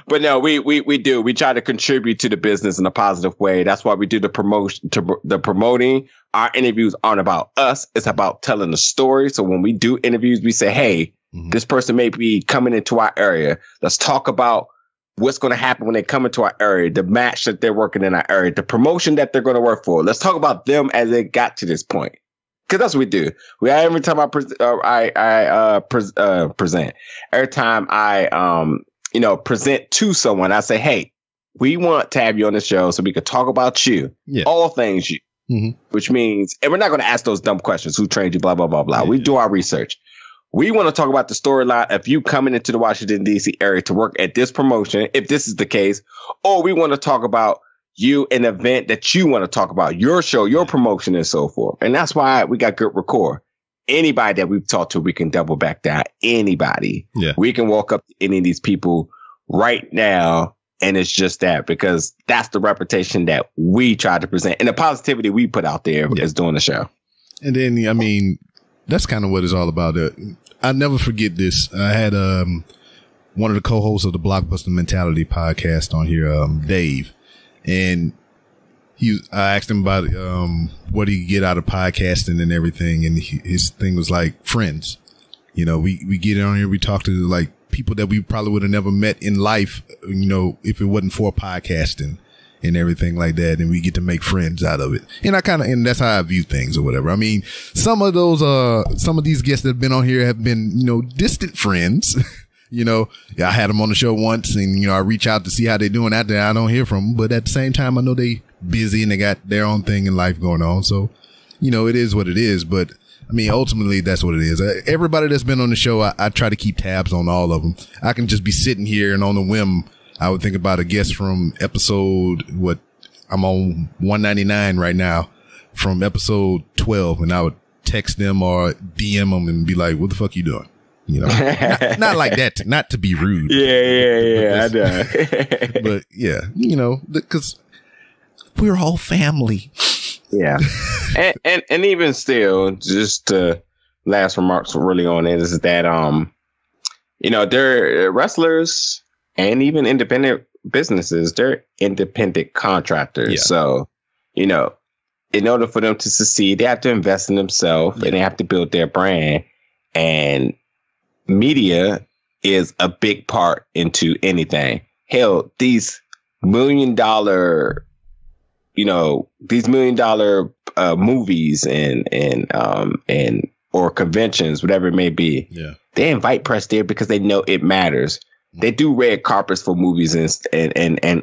But no, we do. We try to contribute to the business in a positive way. That's why we do the promotion. The promoting. Our interviews aren't about us. It's about telling the story. So when we do interviews, we say, hey, this person may be coming into our area. Let's talk about what's going to happen when they come into our area, the match that they're working in our area, the promotion that they're going to work for. Let's talk about them as they got to this point. Because that's what we do. Every time I present, every time I present to someone, I say, hey, we want to have you on the show so we could talk about you, all things you, which means, and we're not going to ask those dumb questions. Who trained you? Blah, blah, blah, blah. Yeah. We do our research. We want to talk about the storyline of you coming into the Washington, D.C. area to work at this promotion, if this is the case, or we want to talk about you, an event that you want to talk about, your show, your promotion, and so forth. And that's why we got good rapport. Anybody that we've talked to, we can double back down. Anybody. Yeah. We can walk up to any of these people right now, and it's just that, because that's the reputation that we try to present and the positivity we put out there is doing the show. And then, I mean, that's kind of what it's all about. I'll never forget this. I had one of the co-hosts of the Blockbuster Mentality podcast on here, Dave, and I asked him about what he get out of podcasting and everything, and his thing was like friends. You know, we get on here, we talk to like people that we probably would have never met in life, you know, if it wasn't for podcasting and everything like that, and we get to make friends out of it. And and that's how I view things or whatever. I mean, some of these guests that have been on here have been, you know, distant friends. You know, I had them on the show once, and, you know, I reach out to see how they're doing out there. I don't hear from them, but at the same time, I know they busy and they got their own thing in life going on. So, you know, it is what it is. But I mean, ultimately, that's what it is. Everybody that's been on the show, I try to keep tabs on all of them. I can just be sitting here, and on the whim, I would think about a guest from episode, I'm on 199 right now, from episode 12, and I would text them or DM them and be like, what the fuck you doing? You know, not like that, not to be rude. Yeah, I know. But yeah, you know, because we're all family. Yeah. and even still, just last remarks really on it is that, you know, they're wrestlers and even independent businesses, they're independent contractors. Yeah. So, you know, in order for them to succeed, they have to invest in themselves and they have to build their brand. And media is a big part into anything. Hell, these $1 million, movies and or conventions, whatever it may be. Yeah. They invite press there because they know it matters. They do red carpets for movies and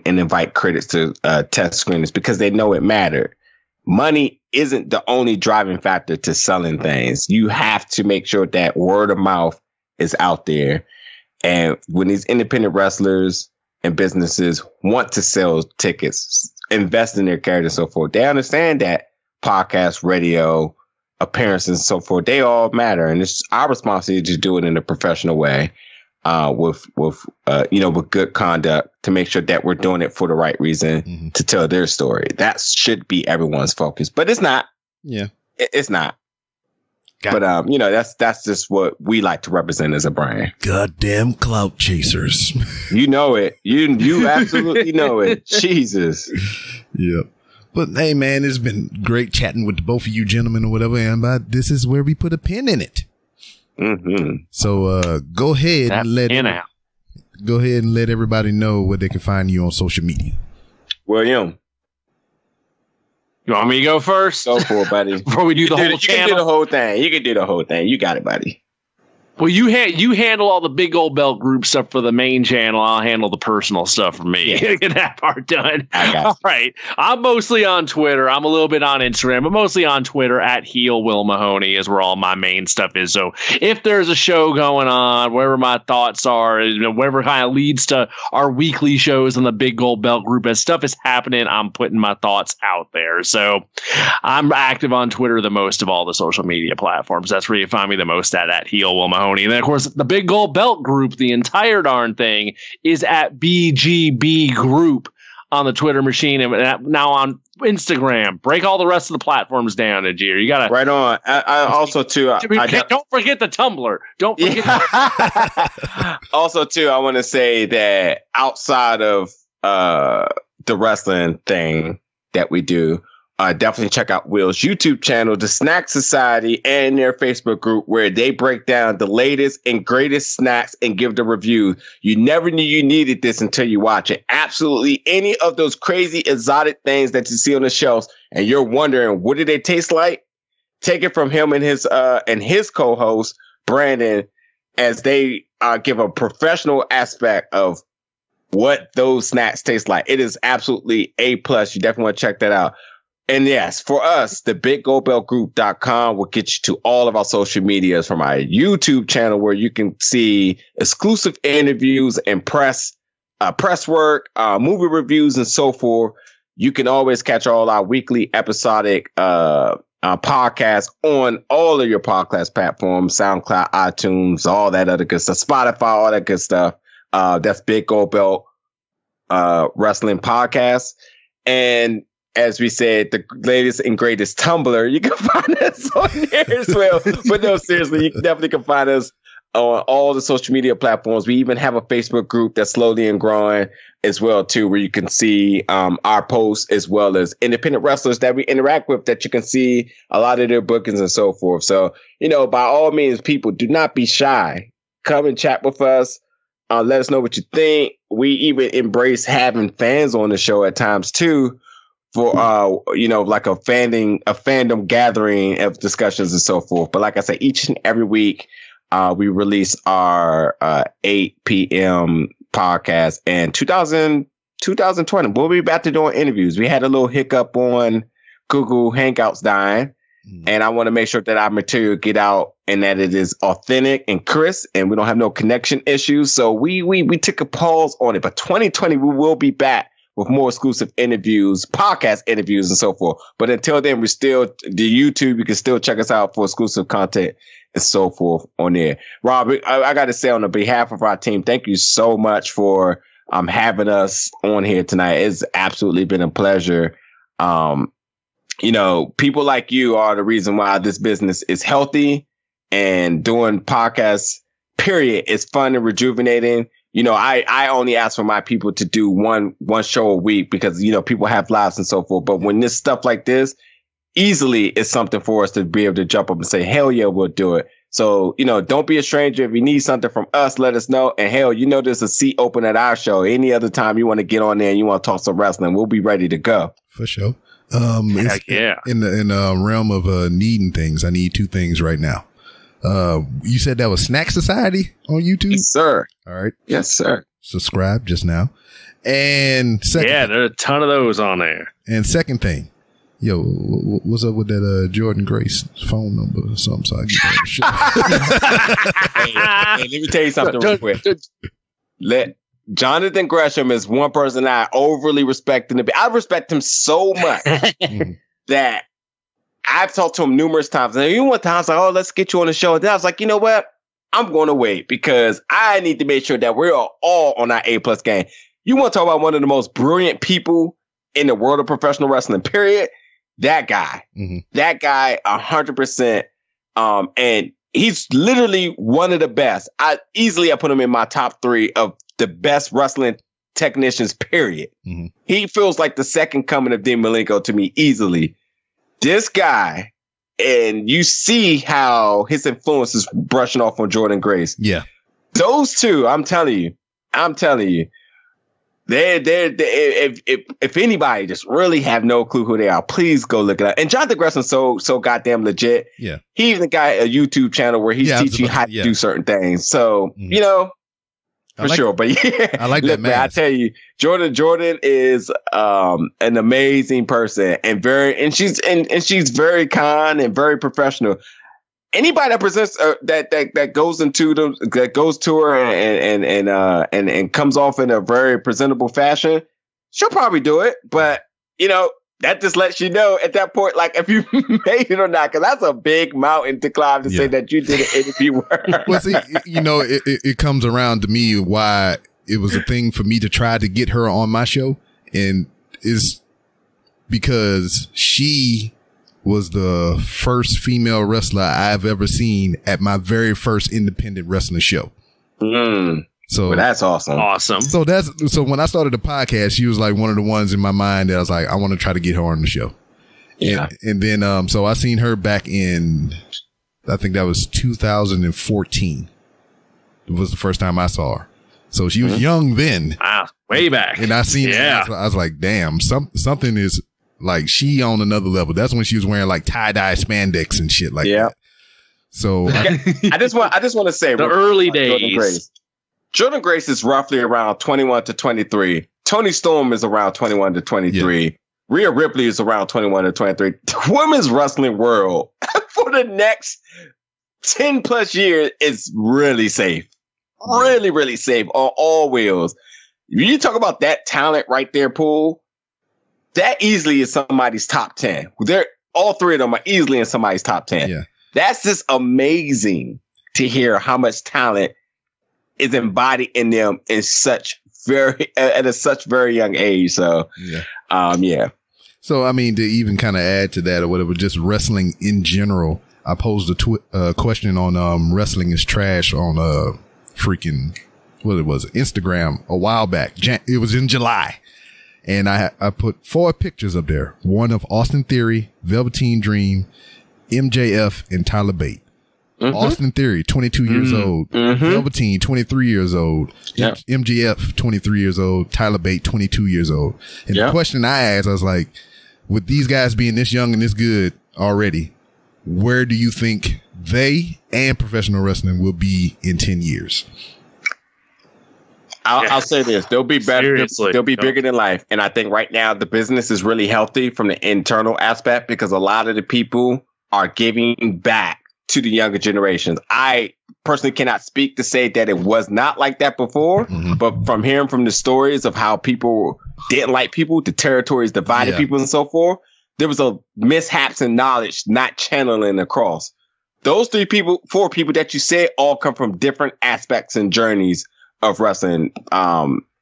invite critics to test screenings because they know it mattered. Money isn't the only driving factor to selling things. You have to make sure that word of mouth is out there. And when these independent wrestlers and businesses want to sell tickets, invest in their characters and so forth, they understand that podcast, radio, appearances and so forth, they all matter. And it's our responsibility to do it in a professional way, with good conduct, to make sure that we're doing it for the right reason, to tell their story. That should be everyone's focus, but it's not. Yeah, it's not. But that's just what we like to represent as a brand. Goddamn clout chasers. You know it. You absolutely know it. Jesus. Yep. But hey, man, it's been great chatting with both of you gentlemen or whatever. And this is where we put a pin in it. So go ahead and let everybody know where they can find you on social media. William. You want me to go first? Go for it, buddy. Before we do the whole channel? You can do the whole thing. You can do the whole thing. You got it, buddy. Well, you handle all the big old belt group stuff for the main channel. I'll handle the personal stuff for me. Yeah. Get that part done. All right. I'm mostly on Twitter. I'm a little bit on Instagram, but mostly on Twitter at Heel Will Mahoney is where all my main stuff is. So if there's a show going on, wherever my thoughts are, whatever kind of leads to our weekly shows in the big gold belt group, as stuff is happening, I'm putting my thoughts out there. So I'm active on Twitter the most of all the social media platforms. That's where you find me the most at Heel Will Mahoney. And then, of course, the Big Gold Belt Group, the entire darn thing, is at BGB Group on the Twitter machine and now on Instagram. Break all the rest of the platforms down, Ajir. You got to right on. I also too. Don't forget the Tumblr. Don't forget. Also too, I want to say that outside of the wrestling thing that we do, definitely check out Will's YouTube channel, The Snack Society, and their Facebook group where they break down the latest and greatest snacks and give the review. You never knew you needed this until you watch it. Absolutely any of those crazy exotic things that you see on the shelves and you're wondering, what do they taste like? Take it from him and his co-host, Brandon, as they give a professional aspect of what those snacks taste like. It is absolutely A+. You definitely want to check that out. And yes, for us, the BigGoldBeltGroup.com will get you to all of our social medias, from our YouTube channel where you can see exclusive interviews and press work, movie reviews, and so forth. You can always catch all our weekly episodic podcasts on all of your podcast platforms, SoundCloud, iTunes, all that other good stuff, Spotify, all that good stuff. That's Big Gold Belt Wrestling Podcast. And as we said, the latest and greatest Tumblr. You can find us on there as well. But no, seriously, you definitely can find us on all the social media platforms. We even have a Facebook group that's slowly and growing as well, too, where you can see our posts as well as independent wrestlers that we interact with, that you can see a lot of their bookings and so forth. So, by all means, people, do not be shy. Come and chat with us. Let us know what you think. We even embrace having fans on the show at times, too, for like a fandom gathering of discussions and so forth. But like I said, each and every week we release our 8 p.m. podcast. And 2020, we'll be back to doing interviews. We had a little hiccup on Google Hangouts dying, and I want to make sure that our material get out and that it is authentic and crisp, and we don't have no connection issues. So we took a pause on it. But 2020, we will be back with more exclusive interviews, podcast interviews, and so forth. But until then, we're still the YouTube. You can still check us out for exclusive content and so forth on there. Rob, I got to say, on the behalf of our team, thank you so much for having us on here tonight. It's absolutely been a pleasure. People like you are the reason why this business is healthy, and doing podcasts, period, is fun and rejuvenating. I only ask for my people to do one show a week because, people have lives and so forth. But when this stuff like this, easily it's something for us to be able to jump up and say, hell yeah, we'll do it. So, don't be a stranger. If you need something from us, let us know. And hell, there's a seat open at our show. Any other time you want to get on there and you want to talk some wrestling, we'll be ready to go. For sure. Heck yeah. In the realm of needing things, I need 2 things right now. You said that was Snack Society on YouTube? Yes, sir. All right. Yes, sir. Subscribe just now. And second, there are a ton of those on there. And second thing, yo, what's up with that Jordan Grace phone number or something? So I get that shit. Hey, let me tell you something real quick. Jonathan Gresham is one person I overly respect. I respect him so much that I've talked to him numerous times. And even one time I was like, oh, let's get you on the show. And then I was like, you know what? I'm going to wait because I need to make sure that we're all on our A+ game. You want to talk about one of the most brilliant people in the world of professional wrestling, period? That guy. Mm-hmm. That guy, 100%. And he's literally one of the best. I put him in my top 3 of the best wrestling technicians, period. Mm-hmm. He feels like the second coming of Dean Malenko to me, easily. This guy, and you see how his influence is brushing off on Jordan Grace. Yeah. Those two, I'm telling you, if anybody just really have no clue who they are, please go look it up. And Jonathan Gresham's so goddamn legit. Yeah. He even got a YouTube channel where he's teaching you how to do certain things. So, for sure. But yeah, I like that, man. I tell you, Jordan is an amazing person and she's very kind and very professional. Anybody that presents that goes to her and comes off in a very presentable fashion, she'll probably do it. But that just lets you know at that point, like, if you made it or not, because that's a big mountain to climb to say that you did an interview work. Well, see, it comes around to me why it was a thing for me to try to get her on my show. And it's because she was the first female wrestler I've ever seen at my very first independent wrestling show. So well, that's awesome. Awesome. So when I started the podcast, she was like one of the ones in my mind that I was like, I want to try to get her on the show. Yeah. And then, so I seen her back in, I think that was 2014. It was the first time I saw her. So she was young then. Way back. And I seen it. I was like, damn, something is like she on another level. That's when she was wearing like tie-dye spandex and shit like that. So I just want to say the early days. Jordan Grace is roughly around 21 to 23. Tony Storm is around 21 to 23. Yeah. Rhea Ripley is around 21 to 23. The women's wrestling world for the next 10 plus years is really safe. Really, really safe on all wheels. You talk about that talent right there, Pool. That easily is somebody's top 10. All three of them are easily in somebody's top 10. Yeah. That's just amazing to hear how much talent is embodied in them at such very young age. So, yeah. So, I mean, to even kind of add to that or whatever, just wrestling in general, I posed a question on wrestling is trash on freaking, what it was, Instagram a while back. It was in July. And I put 4 pictures up there. One of Austin Theory, Velveteen Dream, MJF, and Tyler Bate. Austin Theory, 22 years old. Velveteen, 23 years old. Yep. MJF, 23 years old. Tyler Bate, 22 years old. And the question I asked, I was like, with these guys being this young and this good already, where do you think they and professional wrestling will be in 10 years? I'll say this. They'll be better. They'll be bigger than life. And I think right now the business is really healthy from the internal aspect because a lot of the people are giving back to the younger generations. I personally cannot speak to say that it was not like that before, but from hearing from the stories of how people didn't like people, the territories divided people and so forth, there was a mishaps in knowledge not channeling across. Those 4 people that you said all come from different aspects and journeys of wrestling.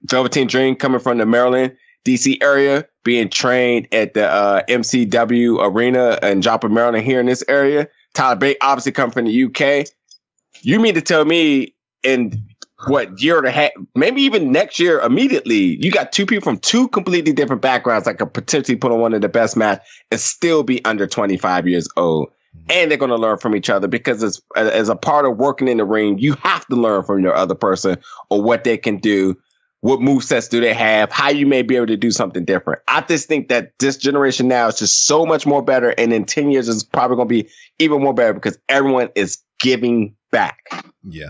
Velveteen Dream coming from the Maryland, DC area, being trained at the MCW arena in Joplin, Maryland, here in this area. Tyler Bate obviously come from the UK. You mean to tell me in what year and a half, maybe even next year immediately, you got 2 people from 2 completely different backgrounds that could potentially put on one of the best match and still be under 25 years old. And they're going to learn from each other because as a part of working in the ring, you have to learn from your other person or what they can do. What movesets do they have? How you may be able to do something different. I just think that this generation now is just so much more better. And in 10 years, it's probably going to be even more better because everyone is giving back. Yeah.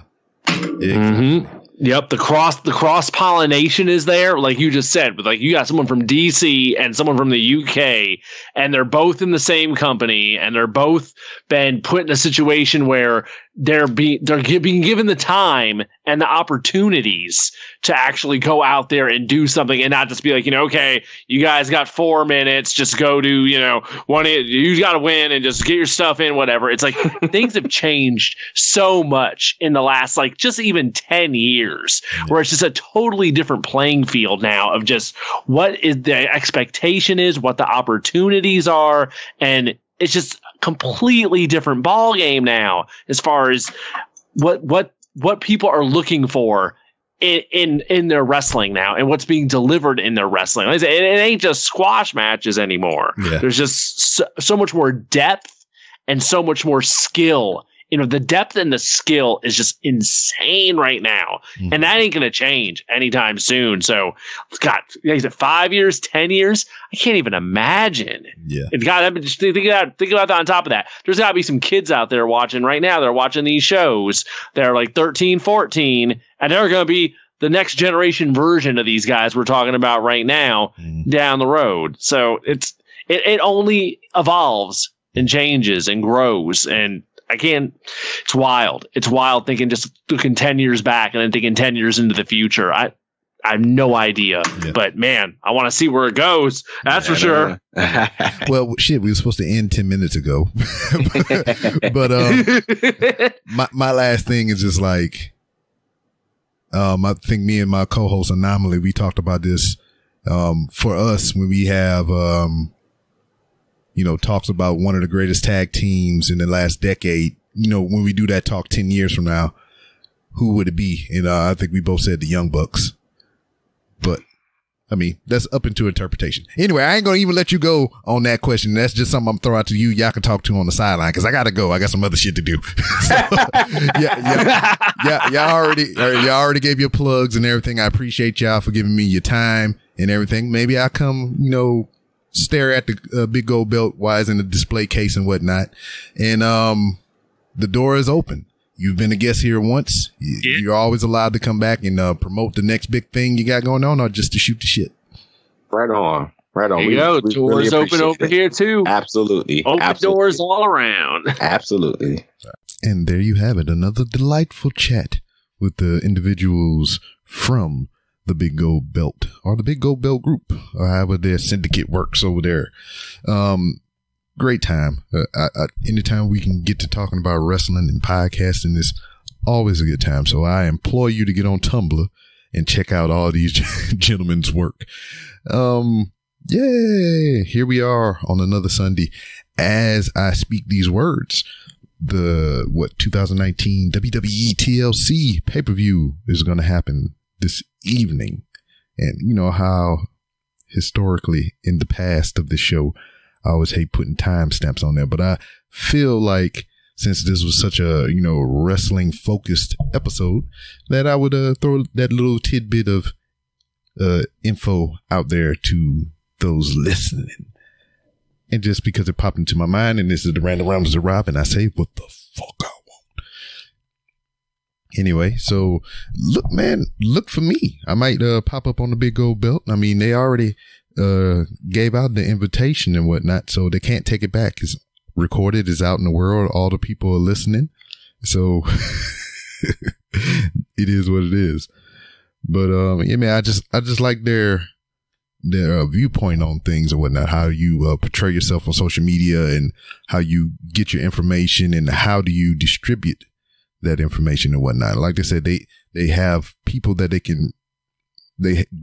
Yep, the cross pollination is there, like you just said. But like you got someone from DC and someone from the UK, and they're both in the same company, and they're both been put in a situation where they're being given the time and the opportunities to actually go out there and do something, and not just be like, okay, you guys got 4 minutes, just go do, you got to win and just get your stuff in, whatever. It's like things have changed so much in the last just even 10 years, where it's just a totally different playing field now of just what is the expectation is, what the opportunities are, and it's just a completely different ball game now as far as what people are looking for in their wrestling now and what's being delivered in their wrestling. It ain't just squash matches anymore. Yeah. There's just so much more depth and so much more skill. The depth and the skill is just insane right now. And that ain't going to change anytime soon. So, God, is it 5 years, 10 years? I can't even imagine. Yeah. And God, just think about that on top of that. There's got to be some kids out there watching right now. They're watching these shows. They're like 13, 14, and they're going to be the next generation version of these guys we're talking about right now down the road. So it only evolves and changes and grows, and it's wild. It's wild just looking 10 years back and then thinking 10 years into the future. I have no idea, but man, I want to see where it goes. That's for sure. Well, shit, we were supposed to end 10 minutes ago, but my last thing is just I think me and my co-host Anomaly, we talked about this For us, when we have, talks about one of the greatest tag teams in the last decade, when we do that talk 10 years from now, who would it be? And I think we both said the Young Bucks. But, I mean, that's up into interpretation. Anyway, I ain't going to even let you go on that question. That's just something I'm throwing out to you. Y'all can talk to on the sideline because I got to go. I got some other shit to do. So, y'all already gave your plugs and everything. I appreciate y'all for giving me your time and everything. Maybe I'll come, stare at the big gold belt while it's in the display case and whatnot. And the door is open. You've been a guest here once. You're always allowed to come back and promote the next big thing you got going on, or just to shoot the shit. Right on. Right on. There you go. Doors really open over here, too. Absolutely. Open doors all around. Absolutely. And there you have it. Another delightful chat with the individuals from the Big Gold Belt, or the Big Gold Belt Group, or however their syndicate works over there. Great time. Anytime we can get to talking about wrestling and podcasting is always a good time. So I implore you to get on Tumblr and check out all these gentlemen's work. Yay! Here we are on another Sunday. As I speak these words, the 2019 WWE TLC pay-per-view is going to happen this evening. And you know how historically in the past of the show, I always hate putting timestamps on there, but I feel like since this was such a, wrestling focused episode, that I would throw that little tidbit of info out there to those listening. And just because it popped into my mind, and this is the Random Rounds of Rob, and I say, what the fuck I want. Anyway, so look for me. I might pop up on the Big Gold Belt. I mean, they already gave out the invitation and whatnot, so they can't take it back. It's recorded, it's out in the world. All the people are listening. So it is what it is. But, I just like their viewpoint on things and whatnot, how you portray yourself on social media and how you get your information and how do you distribute that information and whatnot. Like I said, they have people that they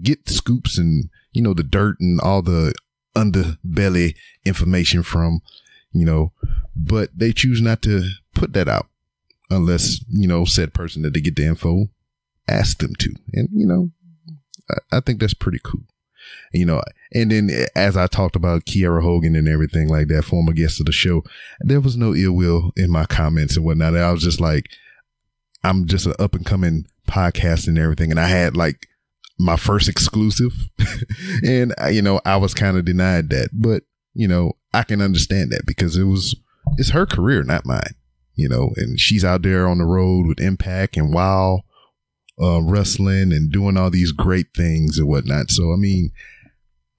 get scoops and, the dirt and all the underbelly information from, but they choose not to put that out unless, said person that they get the info ask them to. And, I think that's pretty cool. And then as I talked about Kiera Hogan and everything like that, former guest of the show, there was no ill will in my comments and whatnot. I was just like, I'm just an up and coming podcast and everything. And I had like my first exclusive and I was kind of denied that, but I can understand that because it's her career, not mine, and she's out there on the road with Impact and WOW, wrestling and doing all these great things and whatnot. So, I mean,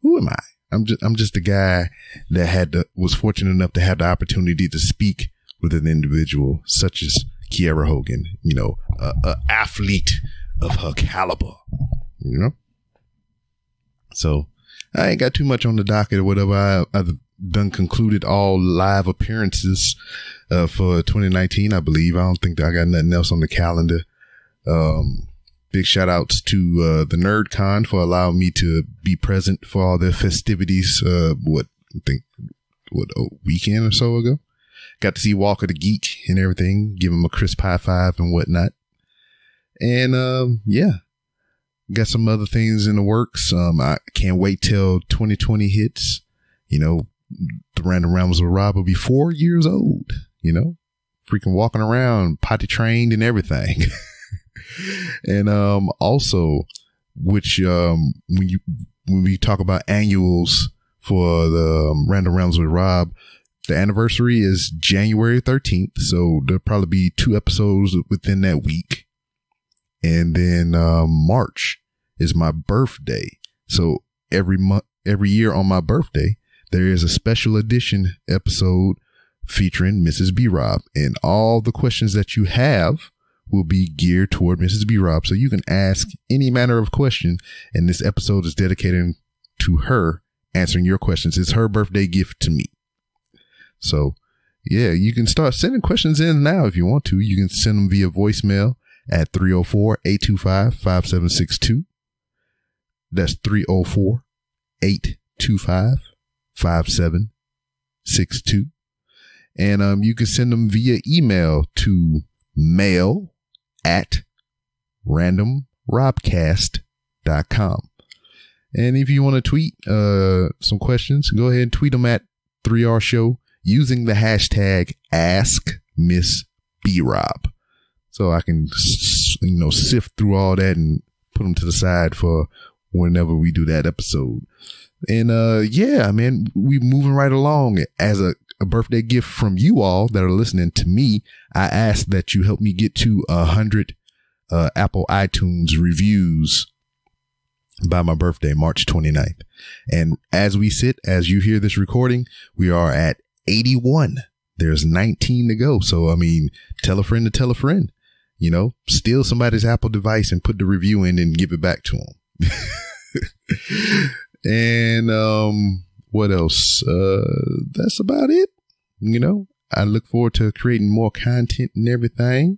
who am I? I'm just a guy that was fortunate enough to have the opportunity to speak with an individual such as Kiera Hogan, a athlete of her caliber, So I ain't got too much on the docket or whatever. I've done concluded all live appearances, for 2019, I believe. I don't think that I got nothing else on the calendar. Big shout outs to the NerdCon for allowing me to be present for all their festivities. A weekend or so ago. Got to see Walker the Geek and everything, give him a crisp high five and whatnot. And got some other things in the works. I can't wait till 2020 hits. The Random Rounds with Rob will be 4 years old. Freaking walking around, potty trained and everything. And also, which when we talk about annuals for the Random Rounds with Rob, the anniversary is January 13th, so there'll probably be 2 episodes within that week. And then March is my birthday, so every year on my birthday there is a special edition episode featuring Mrs. B. Rob, and all the questions that you have will be geared toward Mrs. B. Rob. So you can ask any manner of question, and this episode is dedicated to her answering your questions. It's her birthday gift to me. So yeah, you can start sending questions in now if you want to. You can send them via voicemail at 304-825-5762. That's 825-5762. And you can send them via email to mail@randomrobcast.com. And if you want to tweet some questions, go ahead and tweet them at 3R Show using the hashtag AskMissBRob. So I can, sift through all that and put them to the side for whenever we do that episode. And yeah, man, we moving right along. As a birthday gift from you all that are listening to me, I ask that you help me get to 100 Apple iTunes reviews by my birthday, March 29th. And as you hear this recording, we are at 81. There's 19 to go. So, I mean, tell a friend to tell a friend, steal somebody's Apple device and put the review in and give it back to them. And, what else? That's about it. I look forward to creating more content and everything.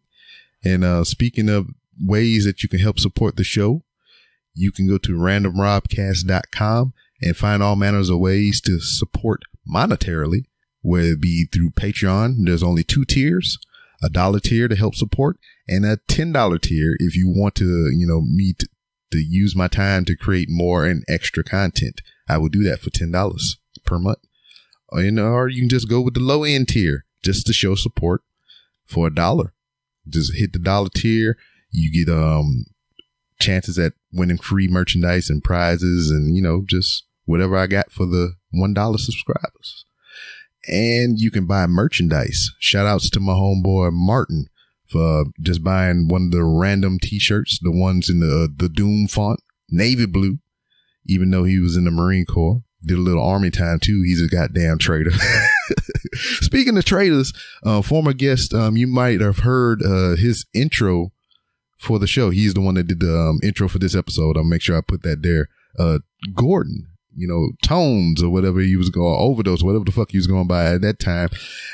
And, speaking of ways that you can help support the show, you can go to randomrobcast.com and find all manners of ways to support monetarily, whether it be through Patreon. There's only 2 tiers, a $1 tier to help support and a $10 tier if you want to, me to use my time to create more and extra content. I will do that for $10 per month. Or you can just go with the low end tier just to show support for $1. Just hit the $1 tier. You get, chances at winning free merchandise and prizes and, just whatever I got for the $1 subscribers. And you can buy merchandise. Shout outs to my homeboy Martin for just buying one of the random t-shirts, the ones in the Doom font, navy blue, even though he was in the Marine Corps. Did a little army time too. He's a goddamn traitor. Speaking of traitors, former guest, you might have heard his intro for the show. He's the one that did the intro for this episode. I'll make sure I put that there. Gordon, Tones or whatever he was going, Overdose, whatever the fuck he was going by at that time.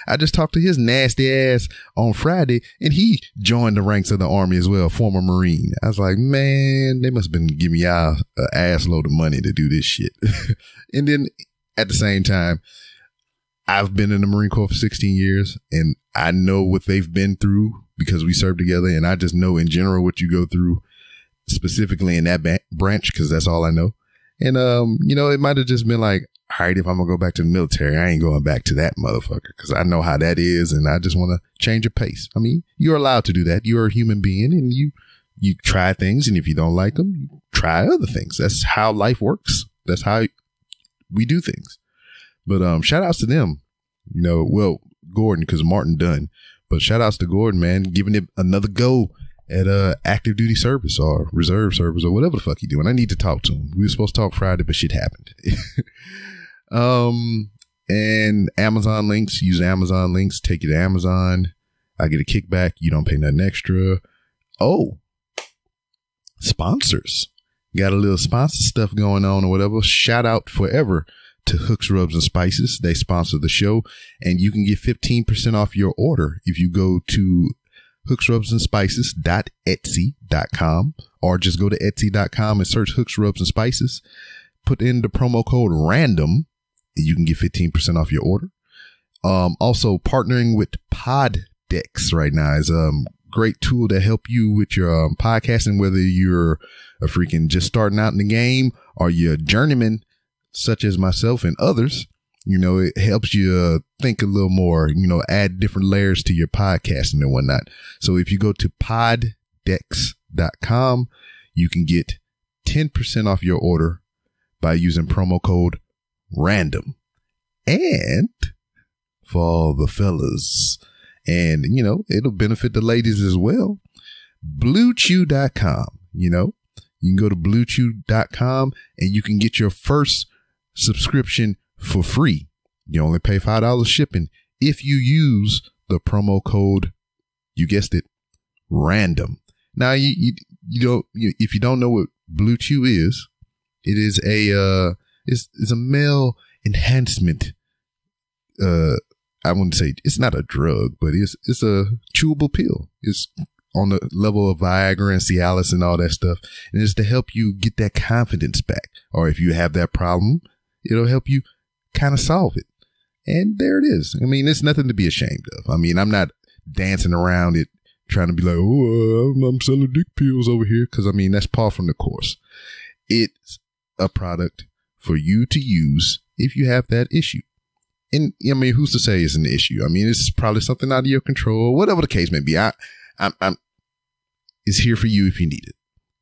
I just talked to his nasty ass on Friday and he joined the ranks of the Army as well, former Marine. I was like, man, they must have been giving y'all an ass load of money to do this shit. And then at the same time, I've been in the Marine Corps for 16 years and I know what they've been through because we served together. And I just know in general what you go through specifically in that branch, because that's all I know. And, it might have just been like, all right, if I'm gonna go back to the military, I ain't going back to that motherfucker because I know how that is. And I just want to change your pace. I mean, you're allowed to do that. You're a human being and you try things. And if you don't like them, you try other things. That's how life works. That's how we do things. But, shout outs to them, Gordon, because Martin done, but shout outs to Gordon, man, giving it another go at active duty service or reserve service or whatever the fuck he doing. I need to talk to him. We were supposed to talk Friday, but shit happened. And Amazon links, use Amazon links, take it to Amazon. I get a kickback. You don't pay nothing extra. Oh, sponsors. Got a little sponsor stuff going on or whatever. Shout out forever to Hooks, Rubs, and Spices. They sponsor the show and you can get 15% off your order if you go to hooksrubsandspices.etsy.com or just go to etsy.com and search Hooks, Rubs, and Spices. Put in the promo code RANDOM and you can get 15% off your order. Also partnering with Poddex right now is a great tool to help you with your podcasting, whether you're a freaking just starting out in the game or you're a journeyman such as myself and others. It helps you think a little more, add different layers to your podcasting and whatnot. So if you go to poddex.com, you can get 10% off your order by using promo code RANDOM. And for all the fellas, and, it'll benefit the ladies as well, BlueChew.com, you can go to BlueChew.com and you can get your first subscription for free. You only pay $5 shipping if you use the promo code, you guessed it, RANDOM. Now, if you don't know what Blue Chew is, it is it's a male enhancement. I wouldn't say it's not a drug, but it's a chewable pill. It's on the level of Viagra and Cialis and all that stuff. And it's to help you get that confidence back. Or if you have that problem, it'll help you kind of solve it. And there it is. I mean, it's nothing to be ashamed of. I mean, I'm not dancing around it trying to be like, oh, I'm selling dick pills over here. Because, I mean, that's par from the course. It's a product for you to use if you have that issue. And, I mean, who's to say it's an issue? I mean, it's probably something out of your control, whatever the case may be. It's here for you if you need it.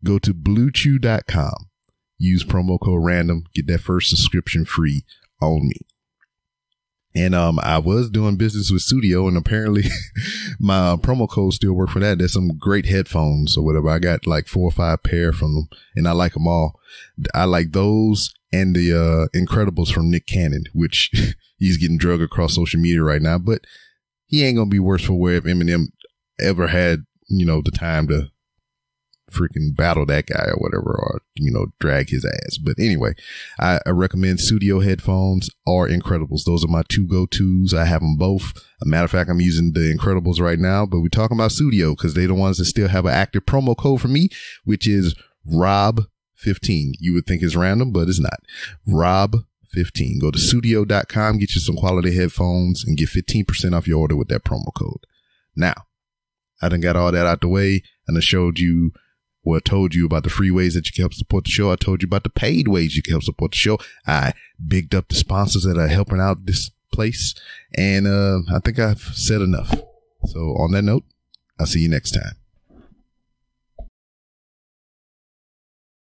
Go to bluechew.com. Use promo code random. Get that first subscription free on me. And I was doing business with Studio, and apparently my promo code still work for that. There's some great headphones or whatever. I got like 4 or 5 pair from them, and I like them all. I like those and the Incredibles from Nick Cannon, which he's getting drugged across social media right now. But he ain't gonna be worse for wear if Eminem ever had, you know, the time to freaking battle that guy or whatever, or, you know, drag his ass. But anyway, I recommend Studio headphones or Incredibles. Those are my 2 go-tos. I have them both. A matter of fact, I'm using the Incredibles right now, but we're talking about Studio because they're the ones that still have an active promo code for me, which is ROB15. You would think it's random, but it's not. ROB15. Go to studio.com, get you some quality headphones, and get 15% off your order with that promo code. Now, I done got all that out the way, and I showed you, well, I told you about the free ways that you can help support the show. I told you about the paid ways you can help support the show. I bigged up the sponsors that are helping out this place. And I think I've said enough. So on that note, I'll see you next time.